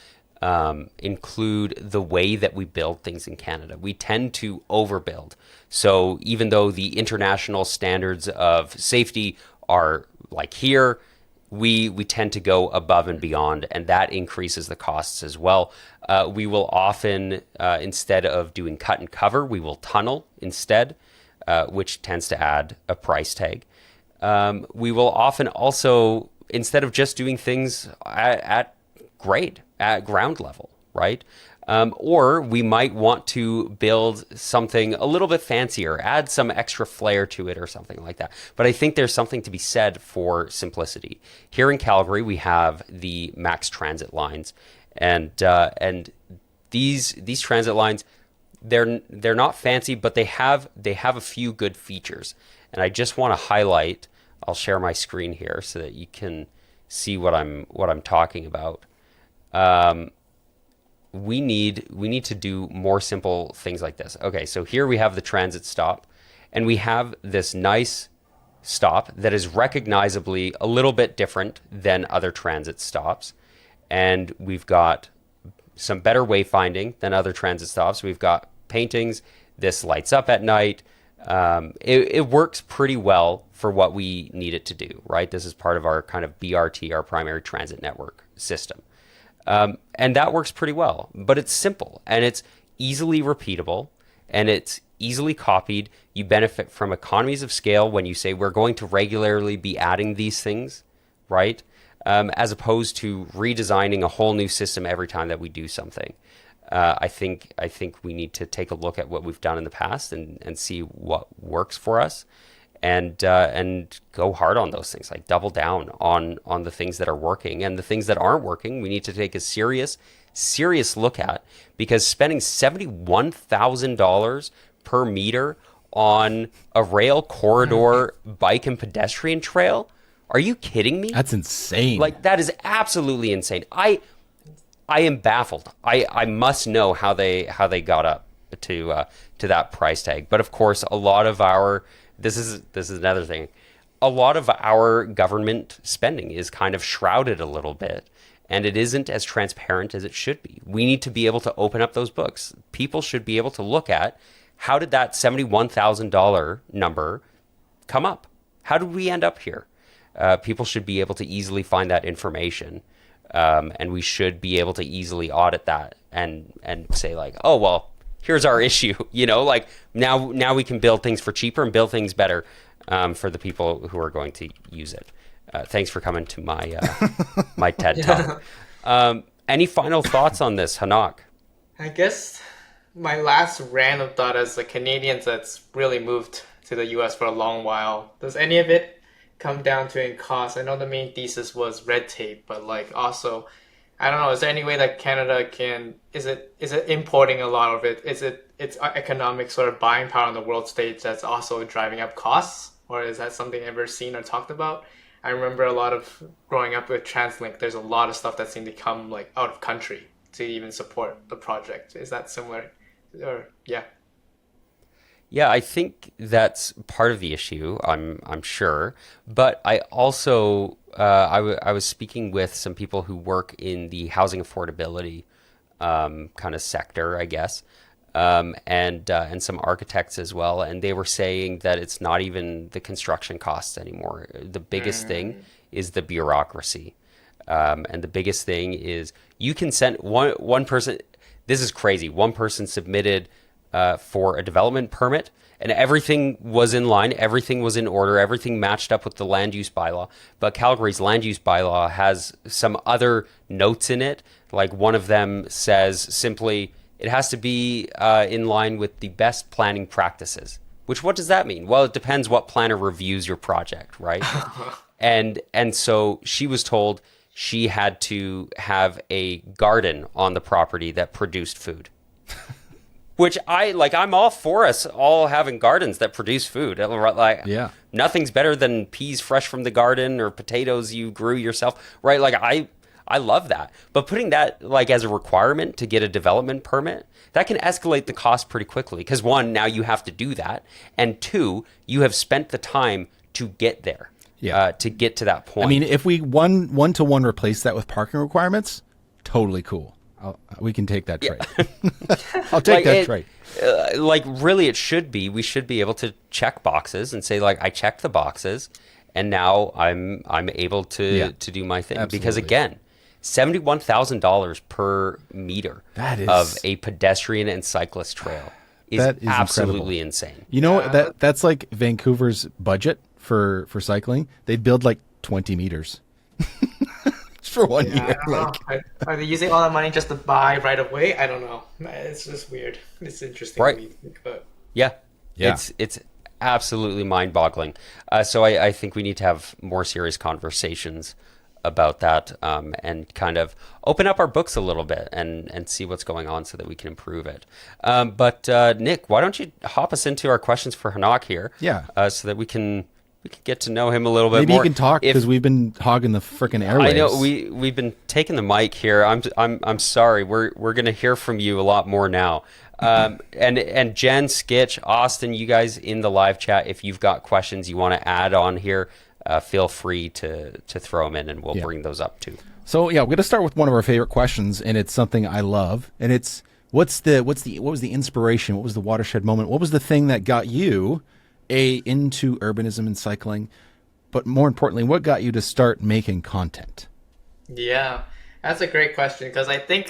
Include the way that we build things in Canada. We tend to overbuild. So even though the international standards of safety are like here, we tend to go above and beyond, and that increases the costs as well. We will often, instead of doing cut and cover, we will tunnel instead, which tends to add a price tag. We will often also, instead of just doing things at ground level, right? Or we might want to build something a little bit fancier, add some extra flair to it or something like that. But I think there's something to be said for simplicity. Here in Calgary, we have the max transit lines, and these transit lines, they're not fancy, but they have a few good features. And I just want to highlight. I'll share my screen here so that you can see what I'm talking about. We need to do more simple things like this. Okay, so here we have the transit stop, and we have this nice stop that is recognizably a little bit different than other transit stops. And we've got some better wayfinding than other transit stops. We've got paintings. This lights up at night. It works pretty well for what we need it to do, right? This is part of our kind of BRT, our primary transit network system. And that works pretty well, but it's simple and it's easily repeatable and it's easily copied. You benefit from economies of scale when you say we're going to regularly be adding these things, right? As opposed to redesigning a whole new system every time that we do something. I think we need to take a look at what we've done in the past and see what works for us, and go hard on those things, like double down on the things that are working, and the things that aren't working we need to take a serious look at, because spending $71,000 per meter on a rail corridor bike and pedestrian trail, are you kidding me? That's insane. Like, that is absolutely insane. I am baffled. I must know how they got up to that price tag. But of course, a lot of our this is another thing. A lot of our government spending is kind of shrouded a little bit, and it isn't as transparent as it should be. We need to be able to open up those books. People should be able to look at, how did that $71,000 number come up? How did we end up here? people should be able to easily find that information. And we should be able to easily audit that and say like, oh, well, here's our issue. Like now we can build things for cheaper and build things better for the people who are going to use it. Thanks for coming to my my TED Talk. Any final thoughts on this, Hanoch? I guess my last random thought as a Canadian that's really moved to the US for a long while, does any of it come down to in cost? I know the main thesis was red tape, but like also, I don't know, is there any way that Canada is it importing a lot of it? Is it its economic sort of buying power on the world stage that's also driving up costs? Or is that something ever seen or talked about? I remember a lot of growing up with TransLink, there's a lot of stuff that seemed to come like out of country to even support the project. Is that similar? Or yeah. Yeah, I think that's part of the issue. I'm sure, but I also I was speaking with some people who work in the housing affordability kind of sector, I guess, and some architects as well, and they were saying that it's not even the construction costs anymore. The biggest thing is the bureaucracy, and the biggest thing is you can send one person. This is crazy. One person submitted for a development permit, and everything was in line, everything was in order, everything matched up with the land use bylaw. But Calgary's land use bylaw has some other notes in it. Like one of them says simply, it has to be in line with the best planning practices. Which, what does that mean? Well, it depends what planner reviews your project, right? and so she was told she had to have a garden on the property that produced food. Which I'm all for us all having gardens that produce food. Like, Yeah. Nothing's better than peas fresh from the garden or potatoes you grew yourself, right? Like I love that. But putting that like as a requirement to get a development permit, that can escalate the cost pretty quickly. Because one, now you have to do that. And two, you have spent the time to get there, to get to that point. I mean, if we one-to-one replace that with parking requirements, totally cool. We can take that trade. I'll take that trade. Really, it should be. We should be able to check boxes and say, like, I checked the boxes, and now I'm able to do my thing. Absolutely. Because again, $71,000 per meter of a pedestrian and cyclist trail is absolutely insane. You know, that's like Vancouver's budget for cycling. They'd build like 20 meters. For 1 year. Are they using all that money just to buy right away? I don't know. It's just weird. It's interesting right. to think about. Yeah. It's absolutely mind-boggling. So I think we need to have more serious conversations about that and kind of open up our books a little bit and see what's going on so that we can improve it. But Nick, why don't you hop us into our questions for Hanoch here? Yeah. So that we can get to know him a little bit Maybe more. Maybe you can talk because we've been hogging the frickin' airwaves. I know we've been taking the mic here. I'm sorry. We're gonna hear from you a lot more now. And Jen, Skitch, Austin, you guys in the live chat, if you've got questions you want to add on here, feel free to throw them in, and we'll bring those up too. So we're gonna start with one of our favorite questions, and it's something I love, and it's what was the inspiration? What was the watershed moment? What was the thing that got you into urbanism and cycling, but more importantly, what got you to start making content? Yeah, that's a great question, because I think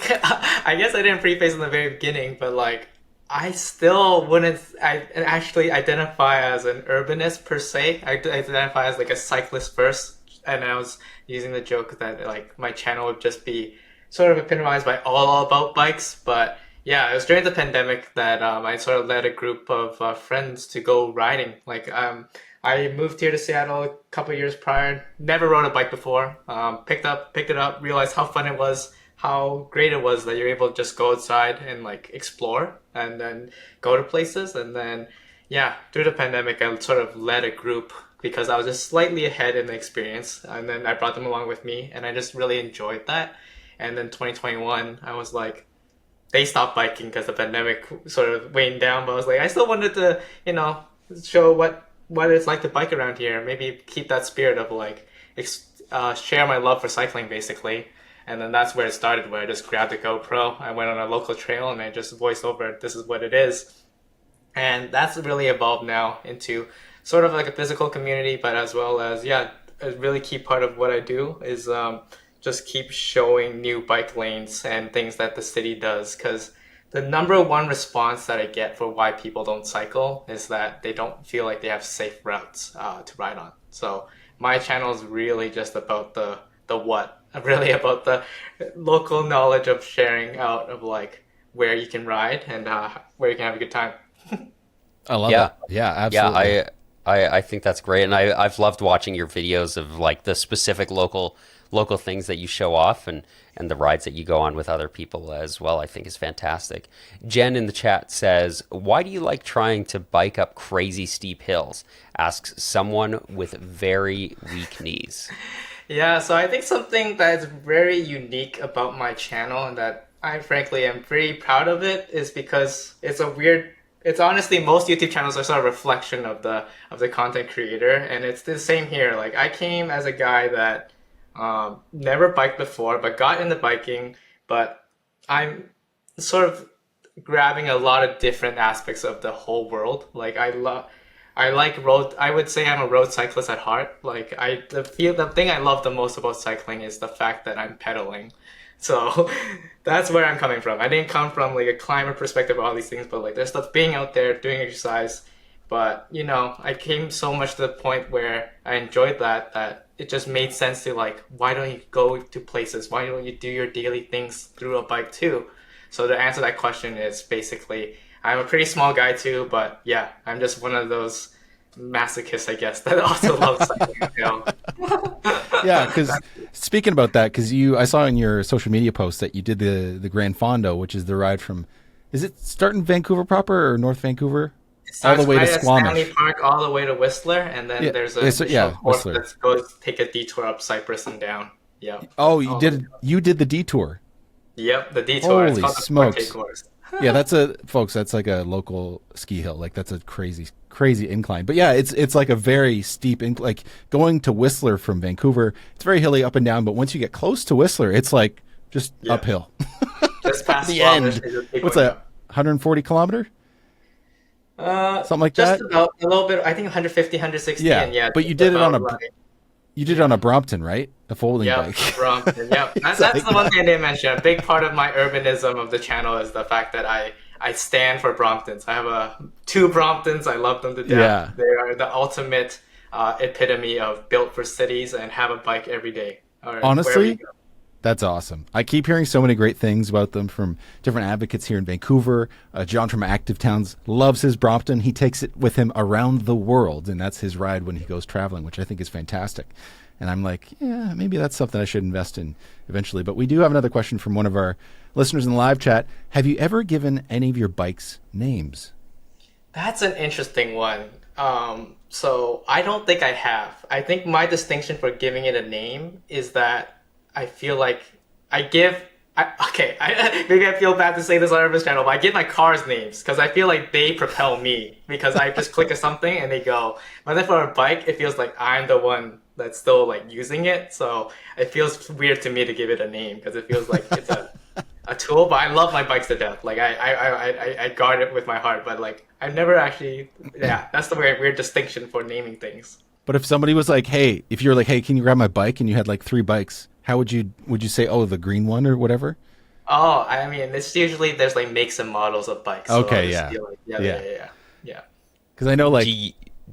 I guess I didn't preface in the very beginning, but like I still wouldn't actually identify as an urbanist per se. I identify as like a cyclist first, and I was using the joke that like my channel would just be sort of epitomized by all about bikes, but yeah, it was during the pandemic that I sort of led a group of friends to go riding. Like, I moved here to Seattle a couple of years prior, never rode a bike before, picked it up, realized how fun it was, how great it was that you're able to just go outside and like explore and then go to places. And then, yeah, through the pandemic, I sort of led a group because I was just slightly ahead in the experience. And then I brought them along with me, and I just really enjoyed that. And then 2021, I was like, they stopped biking because the pandemic sort of waned down, but I was like, I still wanted to, show what it's like to bike around here. Maybe keep that spirit of like, share my love for cycling basically. And then that's where it started, where I just grabbed a GoPro. I went on a local trail and I just voiced over, this is what it is. And that's really evolved now into sort of like a physical community, but as well as, a really key part of what I do is just keep showing new bike lanes and things that the city does. Because the number one response that I get for why people don't cycle is that they don't feel like they have safe routes to ride on. So my channel is really just about the what, really about the local knowledge of sharing out of like where you can ride and where you can have a good time. I love Yeah. it. Yeah, Yeah, absolutely. I think that's great, and I've loved watching your videos of like the specific local things that you show off, and the rides that you go on with other people as well. I think is fantastic. Jen in the chat says, "Why do you like trying to bike up crazy steep hills?" Asks someone with very weak knees. Yeah, so I think something that is very unique about my channel and that I frankly am very proud of it is because it's honestly most YouTube channels are sort of a reflection of the content creator, and it's the same here. Like I came as a guy that never biked before but got into biking, but I'm sort of grabbing a lot of different aspects of the whole world. Like I like road. I would say I'm a road cyclist at heart. Like the thing I love the most about cycling is the fact that I'm pedaling. So that's where I'm coming from. I didn't come from like a climber perspective of all these things, but like there's stuff being out there doing exercise. But I came so much to the point where I enjoyed that it just made sense to like, why don't you go to places? Why don't you do your daily things through a bike too? So to answer that question is basically, I'm a pretty small guy too, but yeah, I'm just one of those masochists, I guess, that also loves cycling. Yeah, because speaking about that, because I saw in your social media post that you did the Grand Fondo, which is the ride from, is it starting Vancouver proper or North Vancouver? It All the starts way to right at Stanley Squamish. Park all the way to Whistler, and then Yeah, there's a yeah, additional course Whistler. that goes take a detour up Cypress and down. Yep. Oh, Oh, you did the detour. yep, the detour. It's Holy called the Forte smokes. course. Yeah, folks, that's like a local ski hill. Like that's a crazy incline. But yeah, it's like a very steep like going to Whistler from Vancouver. It's very hilly up and down, but once you get close to Whistler, it's like just Yeah. uphill. Just past The Squamish, end. there's a big What's one that? 140 kilometer? Something like just that? about a little bit. I think 150, 160, Yeah. and yeah, But you just did it on about right. you did it on a Brompton, right? A folding Yep, bike. Brompton. Yep, It's that's like- the one thing I didn't mention. A big part of my urbanism of the channel is the fact that I stand for Bromptons. I have two Bromptons. I love them to death. Yeah. They are the ultimate epitome of built for cities and have a bike every day. Or wherever you Honestly, go. that's awesome. I keep hearing so many great things about them from different advocates here in Vancouver. John from Active Towns loves his Brompton. He takes it with him around the world, and that's his ride when he goes traveling, which I think is fantastic. And I'm like, yeah, maybe that's something I should invest in eventually. But we do have another question from one of our listeners in the live chat. Have you ever given any of your bikes names? That's an interesting one. So I don't think I have. I think my distinction for giving it a name is that I feel like maybe I feel bad to say this on this channel, but I give my cars names because I feel like they propel me because I just click something and they go. But then for a bike, it feels like I'm the one that's still like using it. So it feels weird to me to give it a name because it feels like it's a tool. But I love my bikes to death. Like I guard it with my heart. But like I've never actually, yeah, that's the weird distinction for naming things. But if somebody was like, hey, if you're like, hey, can you grab my bike? And you had like 3 bikes, how would you say, oh, the green one or whatever? Oh, I mean, it's usually there's like makes and models of bikes. So Okay, I'll just yeah. feel like, yeah. Because I know like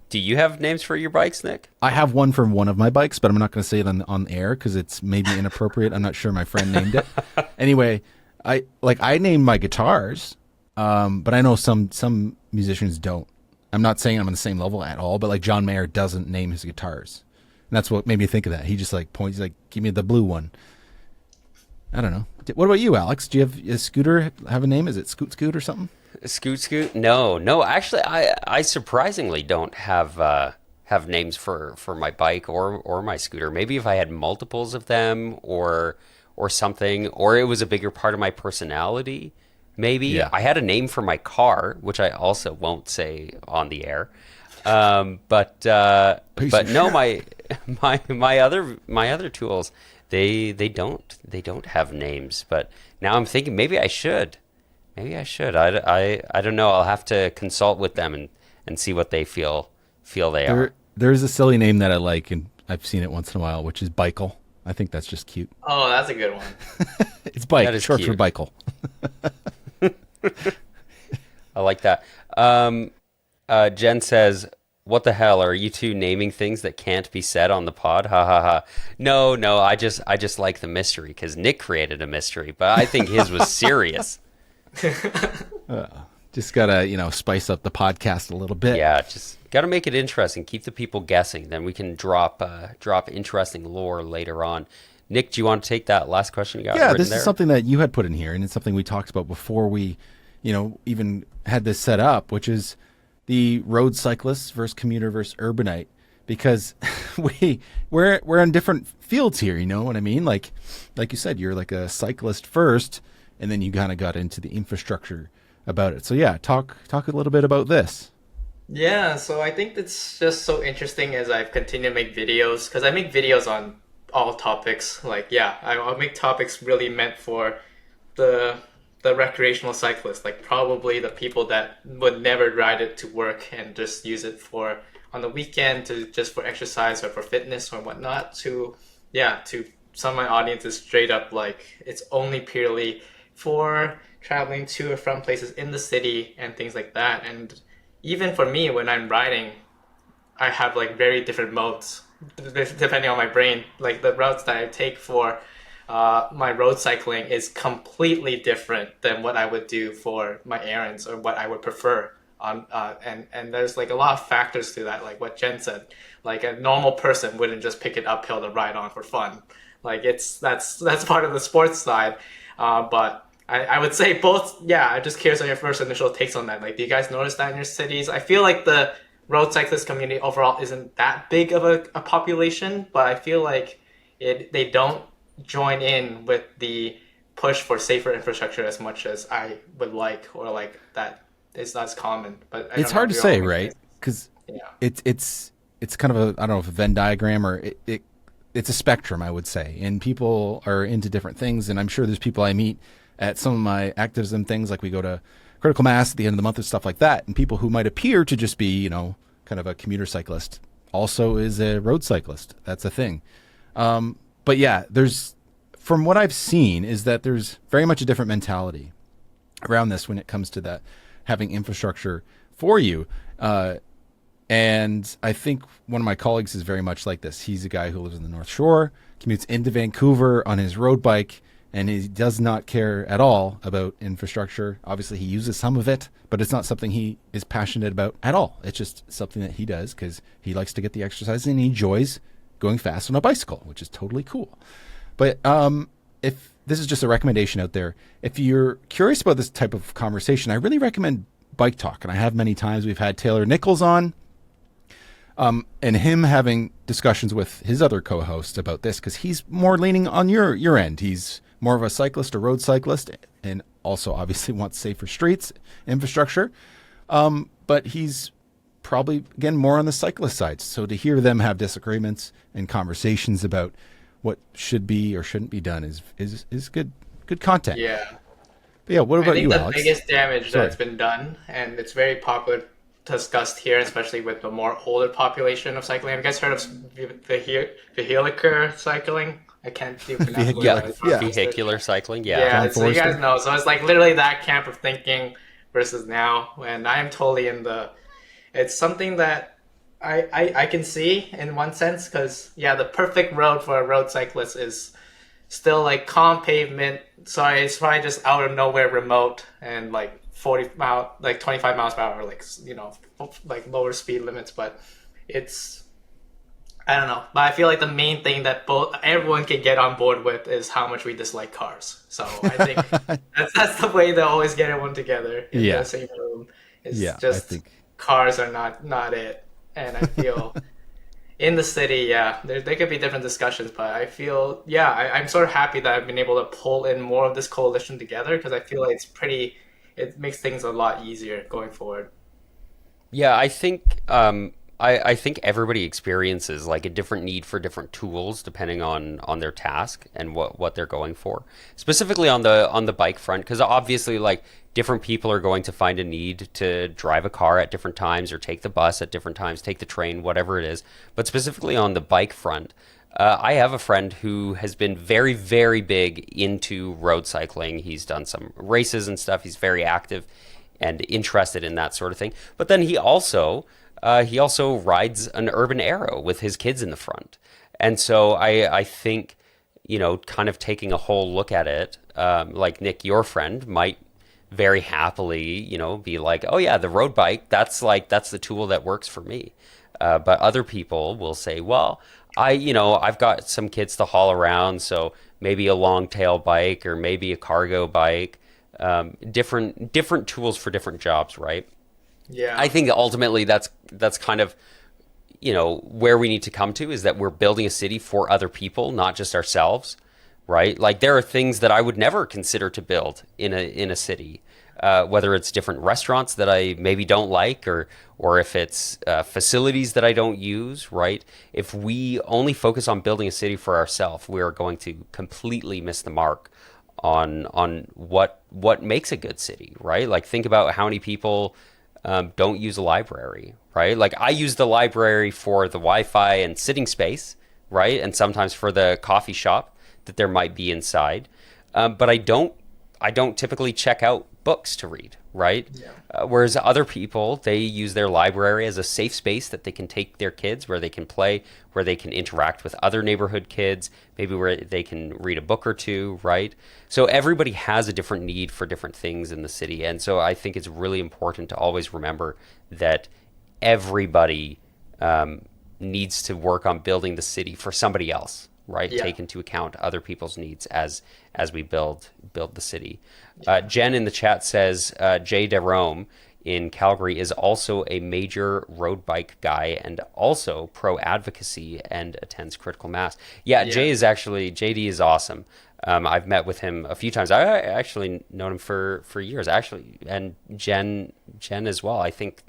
Do you have names for your bikes, Nick? I have one for one of my bikes, but I'm not going to say it on air because it's maybe inappropriate. I'm not sure my friend named it. Anyway, I named my guitars, but I know some musicians don't. I'm not saying I'm on the same level at all, but like John Mayer doesn't name his guitars. And that's what made me think of that. He just like points, like, give me the blue one. I don't know. What about you, Alex? Do you have a scooter have a name? Is it Scoot or something? Scoot? No. Actually, I surprisingly don't have names for my bike or my scooter. Maybe if I had multiples of them or something, or it was a bigger part of my personality. Maybe Yeah. I had a name for my car, which I also won't say on the air. But no, my other tools they don't have names. But now I'm thinking maybe I should. I don't know. I'll have to consult with them and see what they feel they are. There's a silly name that I like, and I've seen it once in a while, which is Bikel. I think that's just cute. Oh, that's a good one. It's bike, That is short for cute. Bikel. I like that. Jen says, "What the hell are you two naming things that can't be said on the pod?" Ha ha ha. No, no, I just like the mystery because Nick created a mystery, but I think his was serious. Just gotta, spice up the podcast a little bit. Yeah, just got to make it interesting. Keep the people guessing. Then we can drop interesting lore later on. Nick, do you want to take that last question you got Yeah, written this there? is something that you had put in here, and it's something we talked about before we, even had this set up, which is the road cyclists versus commuter versus urbanite, because we're in different fields here. You know what I mean? Like you said, you're like a cyclist first, and then you kind of got into the infrastructure about it. So yeah, talk a little bit about this. Yeah, so I think it's just so interesting as I've continued to make videos because I make videos on all topics. Like, yeah, I'll make topics really meant for the the recreational cyclist, like probably the people that would never ride it to work and just use it for on the weekend to just for exercise or for fitness or whatnot. To yeah, to some of my audience is straight up like it's only purely for traveling to or from places in the city and things like that. And even for me, when I'm riding, I have like very different modes depending on my brain. Like the routes that I take for my road cycling is completely different than what I would do for my errands or what I would prefer. And there's like a lot of factors to that, like what Jen said. Like a normal person wouldn't just pick it uphill to ride on for fun. Like that's part of the sports side. But I would say both. Yeah, I'm just curious on your first initial takes on that. Like, do you guys notice that in your cities? I feel like the road cyclist community overall isn't that big of a population, but I feel like they don't join in with the push for safer infrastructure as much as I would like, or like that is not as common. But I It's don't know hard if to you're all say, with right? this. Because Yeah. it's kind of a, I don't know if a Venn diagram or it's a spectrum, I would say, and people are into different things. And I'm sure there's people I meet at some of my activism things, like we go to critical mass at the end of the month and stuff like that, and people who might appear to just be, kind of a commuter cyclist also is a road cyclist. That's a thing. But yeah, from what I've seen is that there's very much a different mentality around this when it comes to that having infrastructure for you. And I think one of my colleagues is very much like this. He's a guy who lives in the North Shore, commutes into Vancouver on his road bike, and he does not care at all about infrastructure. Obviously, he uses some of it, but it's not something he is passionate about at all. It's just something that he does because he likes to get the exercise and he enjoys going fast on a bicycle, which is totally cool. But if this is just a recommendation out there, if you're curious about this type of conversation, I really recommend Bike Talk. And I have many times. We've had Taylor Nichols on, and him having discussions with his other co-hosts about this, because he's more leaning on your end. He's more of a cyclist, a road cyclist, and also obviously wants safer streets, infrastructure. But he's probably, again, more on the cyclist side. So to hear them have disagreements and conversations about what should be or shouldn't be done is good content. Yeah. But yeah, what I about think you, the Alex? biggest damage Sorry. that's been done, and it's very popular discussed here, especially with the more older population of cycling. Have you guys heard of vehicular cycling? I can't do pronounce it. Vehicular, yeah. Vehicular cycling, yeah. Yeah, John so you guys Forrester? know. So it's like literally that camp of thinking versus now. And I'm totally in the. It's something that I can see in one sense because, yeah, the perfect road for a road cyclist is still like calm pavement. Sorry, it's probably just out of nowhere remote and like 25 miles per hour, like, like lower speed limits. But it's. I don't know, but I feel like the main thing that everyone can get on board with is how much we dislike cars. So I think that's the way they always get everyone together in Yeah. the same room. It's Yeah, I just think. cars are not it. And I feel in the city, yeah, there could be different discussions, but I feel, yeah, I'm sort of happy that I've been able to pull in more of this coalition together because I feel like it makes things a lot easier going forward. Yeah, I think I think everybody experiences like a different need for different tools depending on their task and what they're going for. Specifically on the bike front, because obviously like different people are going to find a need to drive a car at different times or take the bus at different times, take the train, whatever it is. But specifically on the bike front, I have a friend who has been very, very big into road cycling. He's done some races and stuff. He's very active and interested in that sort of thing. But then he also rides an Urban Arrow with his kids in the front. And so I think, kind of taking a whole look at it, like Nick, your friend, might very happily, be like, oh yeah, the road bike, that's the tool that works for me. But other people will say, well, I've got some kids to haul around, so maybe a long tail bike or maybe a cargo bike, different tools for different jobs, right? Yeah. I think ultimately that's kind of, where we need to come to, is that we're building a city for other people, not just ourselves, right? Like there are things that I would never consider to build in a city, whether it's different restaurants that I maybe don't like, or if it's facilities that I don't use, right? If we only focus on building a city for ourselves, we are going to completely miss the mark on what makes a good city, right? Like think about how many people don't use a library, right? Like I use the library for the Wi-Fi and sitting space, right? And sometimes for the coffee shop that there might be inside. But I don't typically check out books to read, right? Yeah. Whereas other people, they use their library as a safe space that they can take their kids, where they can play, where they can interact with other neighborhood kids, maybe where they can read a book or two, right? So everybody has a different need for different things in the city. And so I think it's really important to always remember that everybody needs to work on building the city for somebody else, right? Yeah. Take into account other people's needs as we build the city. Jen in the chat says Jay DeRome in Calgary is also a major road bike guy and also pro advocacy and attends Critical Mass. Yeah. JD is awesome. I've met with him a few times. I actually known him for years, actually, and Jen as well. I think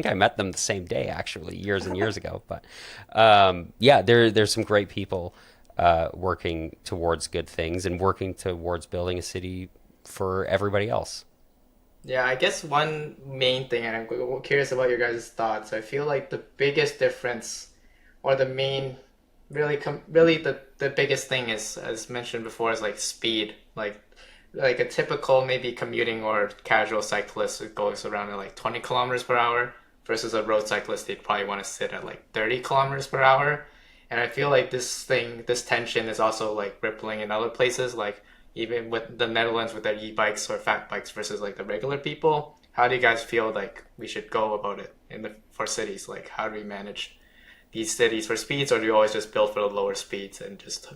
I met them the same day, actually, years and years ago. But there's some great people working towards good things and working towards building a city for everybody else. Yeah, I guess one main thing, and I'm curious about your guys' thoughts. I feel like the biggest difference, or the main, really the biggest thing is, as mentioned before, is like speed. Like a typical maybe commuting or casual cyclist, it goes around at like 20 kilometers per hour versus a road cyclist, they'd probably want to sit at like 30 kilometers per hour. And I feel like this tension is also like rippling in other places, like even with the Netherlands with their e-bikes or fat bikes versus like the regular people. How do you guys feel like we should go about it for cities? Like how do we manage these cities for speeds, or do you always just build for the lower speeds and just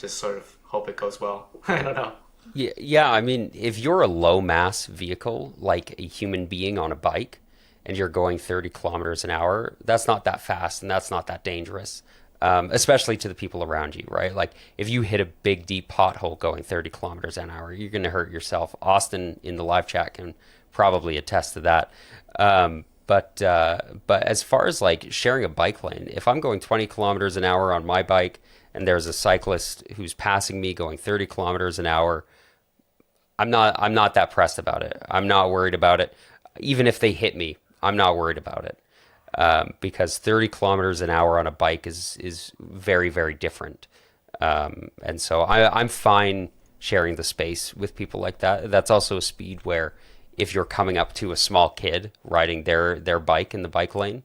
sort of hope it goes well? I don't know. Yeah. I mean, if you're a low mass vehicle, like a human being on a bike, and you're going 30 kilometers an hour, that's not that fast and that's not that dangerous. Especially to the people around you, right? Like if you hit a big deep pothole going 30 kilometers an hour, you're going to hurt yourself. Austin in the live chat can probably attest to that. But as far as like sharing a bike lane, if I'm going 20 kilometers an hour on my bike and there's a cyclist who's passing me going 30 kilometers an hour, I'm not that pressed about it. I'm not worried about it. Even if they hit me, I'm not worried about it. Because 30 kilometers an hour on a bike is very, very different. And so I'm fine sharing the space with people like that. That's also a speed where if you're coming up to a small kid riding their bike in the bike lane,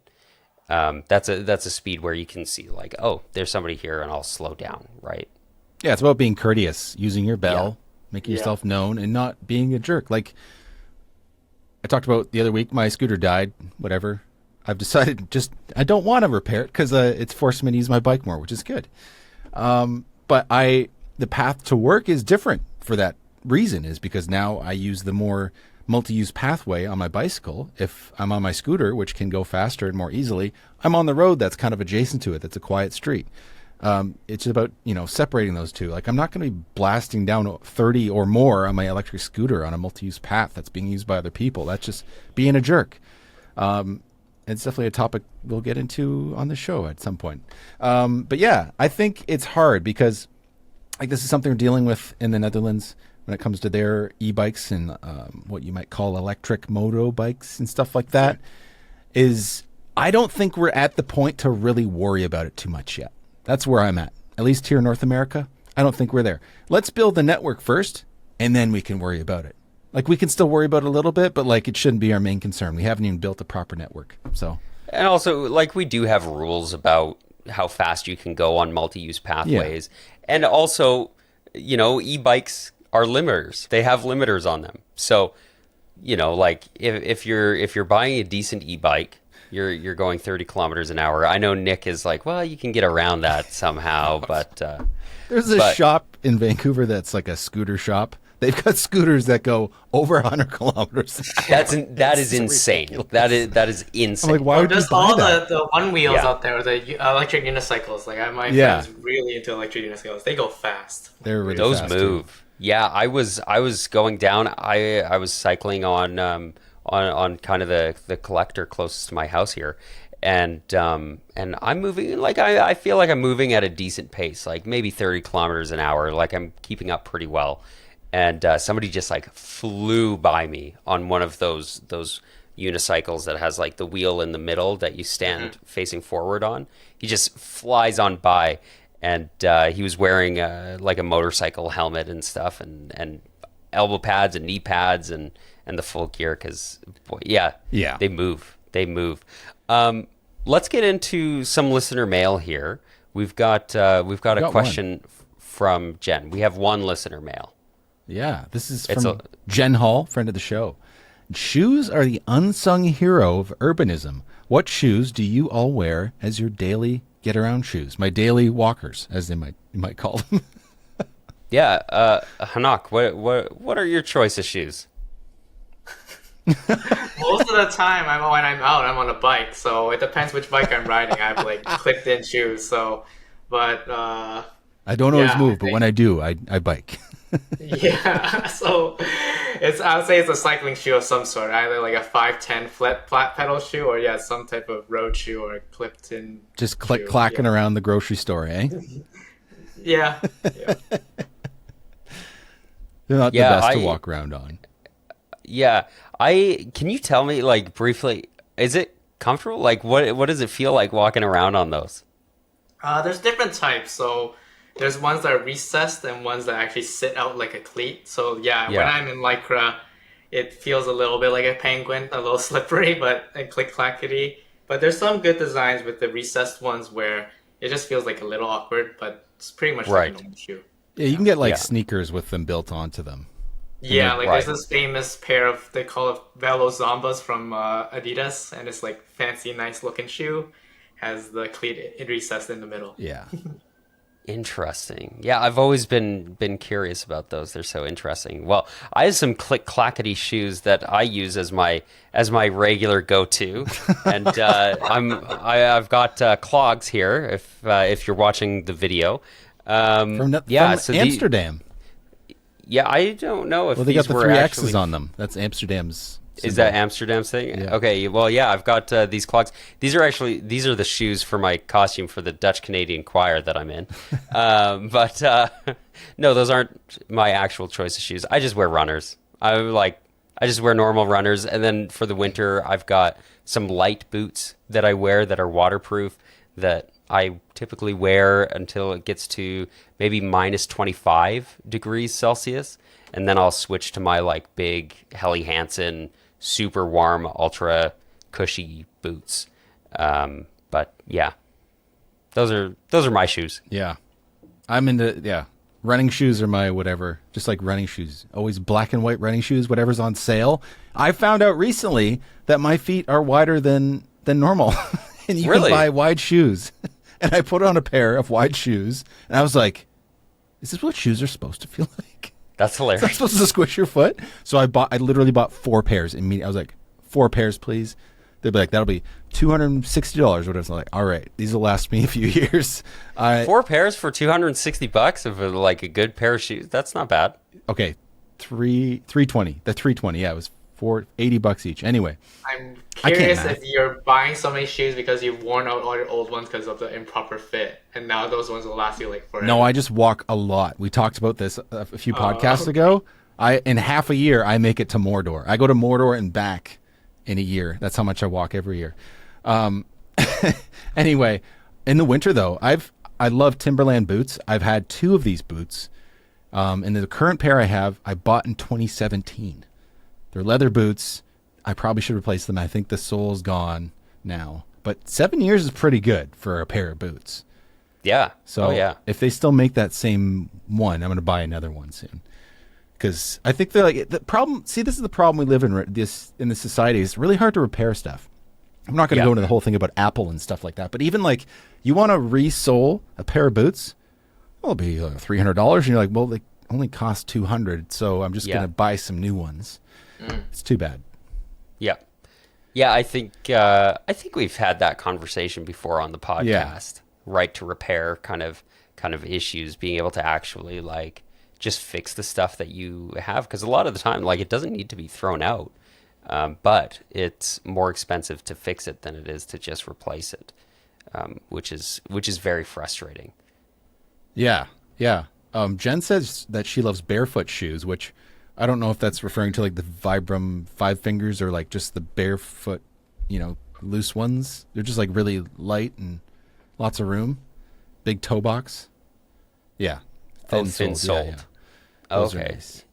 that's a speed where you can see like, oh, there's somebody here and I'll slow down, right? Yeah, it's about being courteous, using your bell, making yourself known, and not being a jerk. Like I talked about the other week, my scooter died, whatever. I've decided I don't want to repair it because it's forced me to use my bike more, which is good. But the path to work is different for that reason, is because now I use the more multi-use pathway on my bicycle. If I'm on my scooter, which can go faster and more easily, I'm on the road that's kind of adjacent to it. That's a quiet street. It's about, separating those two. Like I'm not going to be blasting down 30 or more on my electric scooter on a multi-use path that's being used by other people. That's just being a jerk. It's definitely a topic we'll get into on the show at some point. But yeah, I think it's hard because like this is something we're dealing with in the Netherlands when it comes to their e-bikes and what you might call electric moto bikes and stuff like that. Is I don't think we're at the point to really worry about it too much yet. That's where I'm at least here in North America. I don't think we're there. Let's build the network first, and then we can worry about it. Like, we can still worry about it a little bit, but, like, it shouldn't be our main concern. We haven't even built a proper network, so. And also, like, we do have rules about how fast you can go on multi-use pathways. Yeah. And also, you know, e-bikes are limiters. They have limiters on them. So, you know, like, if you're buying a decent e-bike, you're going 30 kilometers an hour. I know Nick is like, well, you can get around that somehow, but... There's a shop in Vancouver that's like a scooter shop. They've got scooters that go over 100 kilometers. That is insane. That is insane. I'm like, why would you buy all that? the one wheels out there, the electric unicycles. Like my friends really into electric unicycles. They go fast. They're really those fast move. Too. Yeah, I was going down. I was cycling on kind of the collector closest to my house here. And I'm moving, like, I feel like I'm moving at a decent pace, like maybe 30 kilometers an hour. Like, I'm keeping up pretty well. And somebody just, like, flew by me on one of those unicycles that has, like, the wheel in the middle that you stand facing forward on. He just flies on by. And he was wearing, like, a motorcycle helmet and stuff, and elbow pads and knee pads and the full gear because, they move. They move. Let's get into some listener mail here. We've got a question from Jen. We have one listener mail. Yeah, this is from Jen Hall, friend of the show. Shoes are the unsung hero of urbanism. What shoes do you all wear as your daily get-around shoes? My daily walkers, as you might call them. Yeah, Hanoch, what are your choice of shoes? Most of the time, when I'm out, I'm on a bike. So it depends which bike I'm riding. I have like clipped-in shoes. So, but I don't always move, but when I do, I bike. Yeah. So I would say it's a cycling shoe of some sort, either like a 510 flat pedal shoe, or some type of road shoe or a clipped-in. Just clacking around the grocery store, eh? Yeah. They're not the best to walk around on. Yeah, can you tell me, like, briefly, is it comfortable? Like, what does it feel like walking around on those? There's different types. So there's ones that are recessed and ones that actually sit out like a cleat. So when I'm in Lycra, it feels a little bit like a penguin, a little slippery, and click-clackety. But there's some good designs with the recessed ones where it just feels like a little awkward, but it's pretty much like a normal shoe. Yeah, you can get like sneakers with them built onto them. Yeah, like there's this famous pair of, they call it Velo Zombas from Adidas, and it's like fancy, nice looking shoe, has the cleat recessed in the middle. Yeah. Interesting. Yeah, I've always been curious about those. They're so interesting. Well, I have some click-clackety shoes that I use as my regular go-to, and I've got clogs here. If you're watching the video, from Amsterdam. Yeah, I don't know if they got the were 3 actually... X's on them. That's Amsterdam's symbol. Is that Amsterdam's thing? Yeah. Okay, well, yeah, I've got these clogs. These are the shoes for my costume for the Dutch Canadian choir that I'm in. But no, those aren't my actual choice of shoes. I just wear runners. I just wear normal runners, and then for the winter, I've got some light boots that I wear that are waterproof that I typically wear until it gets to maybe minus 25 degrees Celsius. And then I'll switch to my like big Helly Hansen, super warm, ultra cushy boots. But yeah, those are my shoes. Yeah. I'm into, running shoes are my whatever, just like running shoes. Always black and white running shoes, whatever's on sale. I found out recently that my feet are wider than normal. And you can buy wide shoes. And I put on a pair of wide shoes, and I was like, is this what shoes are supposed to feel like? That's hilarious. Is that supposed to squish your foot? So I literally bought 4 pairs immediately. I was like, 4 pairs, please. They'd be like, that'll be $260 or whatever. So I'm like, all right, these will last me a few years. 4 pairs for $260 of like a good pair of shoes. That's not bad. Okay, $320. The $320, yeah, it was for $80 each. Anyway, I'm I can't curious math. if you're buying so many shoes because you've worn out all your old ones because of the improper fit, and now those ones will last you like forever. No, I just walk a lot. We talked about this a few podcasts Okay. ago. In half a year, I make it to Mordor. I go to Mordor and back in a year. That's how much I walk every year. Um, anyway, in the winter though, I love Timberland boots. I've had two of these boots. And the current pair I bought in 2017. They're leather boots. I probably should replace them. I think the sole's gone now. But 7 years is pretty good for a pair of boots. Yeah. So oh, yeah. if they still make that same one, I'm going to buy another one soon. Because I think they're like the problem. See, this is the problem we live in in this society. It's really hard to repair stuff. I'm not going to Yeah. go into the whole thing about Apple and stuff like that. But even like you want to resole a pair of boots, well, it'll be $300, and you're like, well, they only cost $200, so I'm just Yeah. going to buy some new ones. It's too bad. Yeah. Yeah, I think we've had that conversation before on the podcast. Right to repair kind of issues, being able to actually like just fix the stuff that you have, because a lot of the time like it doesn't need to be thrown out, but it's more expensive to fix it than it is to just replace it, which is very frustrating. Yeah, yeah. Jen says that she loves barefoot shoes, which I don't know if that's referring to like the Vibram Five Fingers or like just the barefoot, loose ones. They're just like really light and lots of room. Big toe box. Yeah. Thin-soled. Yeah, yeah. Those are Okay. nice.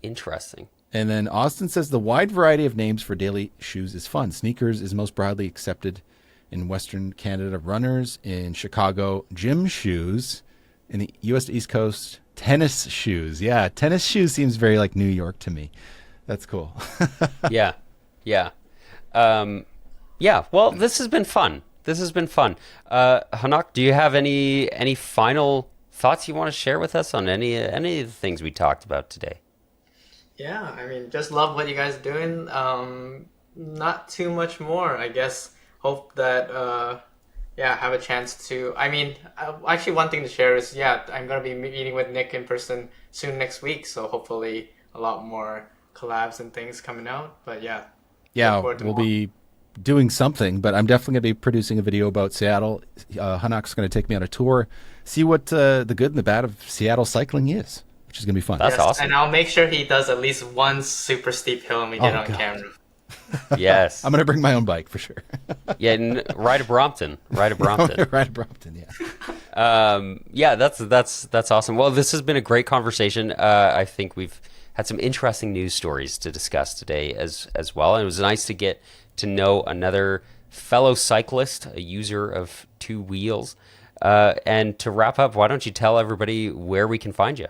Interesting. And then Austin says the wide variety of names for daily shoes is fun. Sneakers is most broadly accepted in Western Canada. Runners in Chicago. Gym shoes in the U.S. East Coast. Tennis shoes. Yeah, tennis shoes seems very like New York to me. That's cool. Yeah. Yeah. Yeah. Well, this has been fun. Hanoch, do you have any final thoughts you want to share with us on any of the things we talked about today? Yeah, I mean, just love what you guys are doing. Not too much more, I guess. Hope that, have a chance to. I mean, actually, one thing to share is, I'm going to be meeting with Nick in person soon next week. So hopefully, a lot more collabs and things coming out. But yeah, Yeah, look forward to we'll more. be doing something, but I'm definitely going to be producing a video about Seattle. Hanoch's going to take me on a tour, see what the good and the bad of Seattle cycling is, which is going to be fun. That's awesome. And I'll make sure he does at least one super steep hill and we get Oh, on God. camera. Yes. I'm going to bring my own bike for sure. Yeah, ride to Brompton. Ride to Brompton. Right at Brompton, yeah. Yeah, that's awesome. Well, this has been a great conversation. I think we've had some interesting news stories to discuss today as well. And it was nice to get to know another fellow cyclist, a user of two wheels. And to wrap up, why don't you tell everybody where we can find you?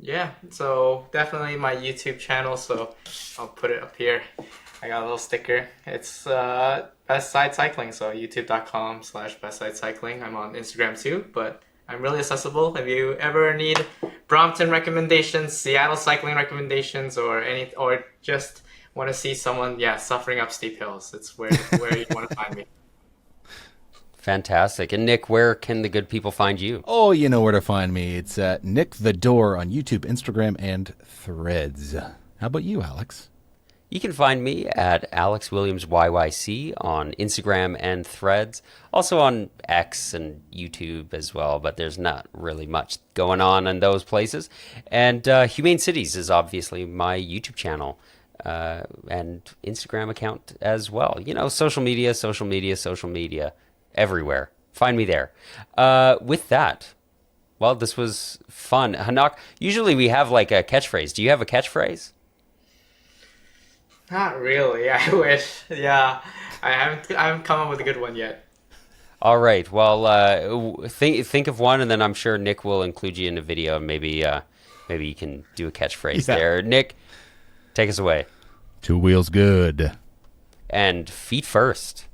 Yeah, so definitely my YouTube channel, so I'll put it up here. I got a little sticker. It's Best Side Cycling, so youtube.com/bestsidecycling. I'm on Instagram too, but I'm really accessible. If you ever need Brompton recommendations, Seattle cycling recommendations, or just want to see someone, suffering up steep hills, it's where you want to find me. Fantastic. And Nick, where can the good people find you? Oh, you know where to find me. It's at Nick the Door on YouTube, Instagram, and Threads. How about you, Alex? You can find me at Alex Williams YYC on Instagram and Threads, also on X and YouTube as well, but there's not really much going on in those places. And Humane Cities is obviously my YouTube channel and Instagram account as well. Social media, everywhere. Find me there. With that, well, this was fun. Hanoch, usually we have like a catchphrase. Do you have a catchphrase? Not really. I wish. Yeah, I haven't come up with a good one yet. All right. Well, think of one, and then I'm sure Nick will include you in the video, and maybe you can do a catchphrase there. Nick, take us away. Two wheels good. And feet first.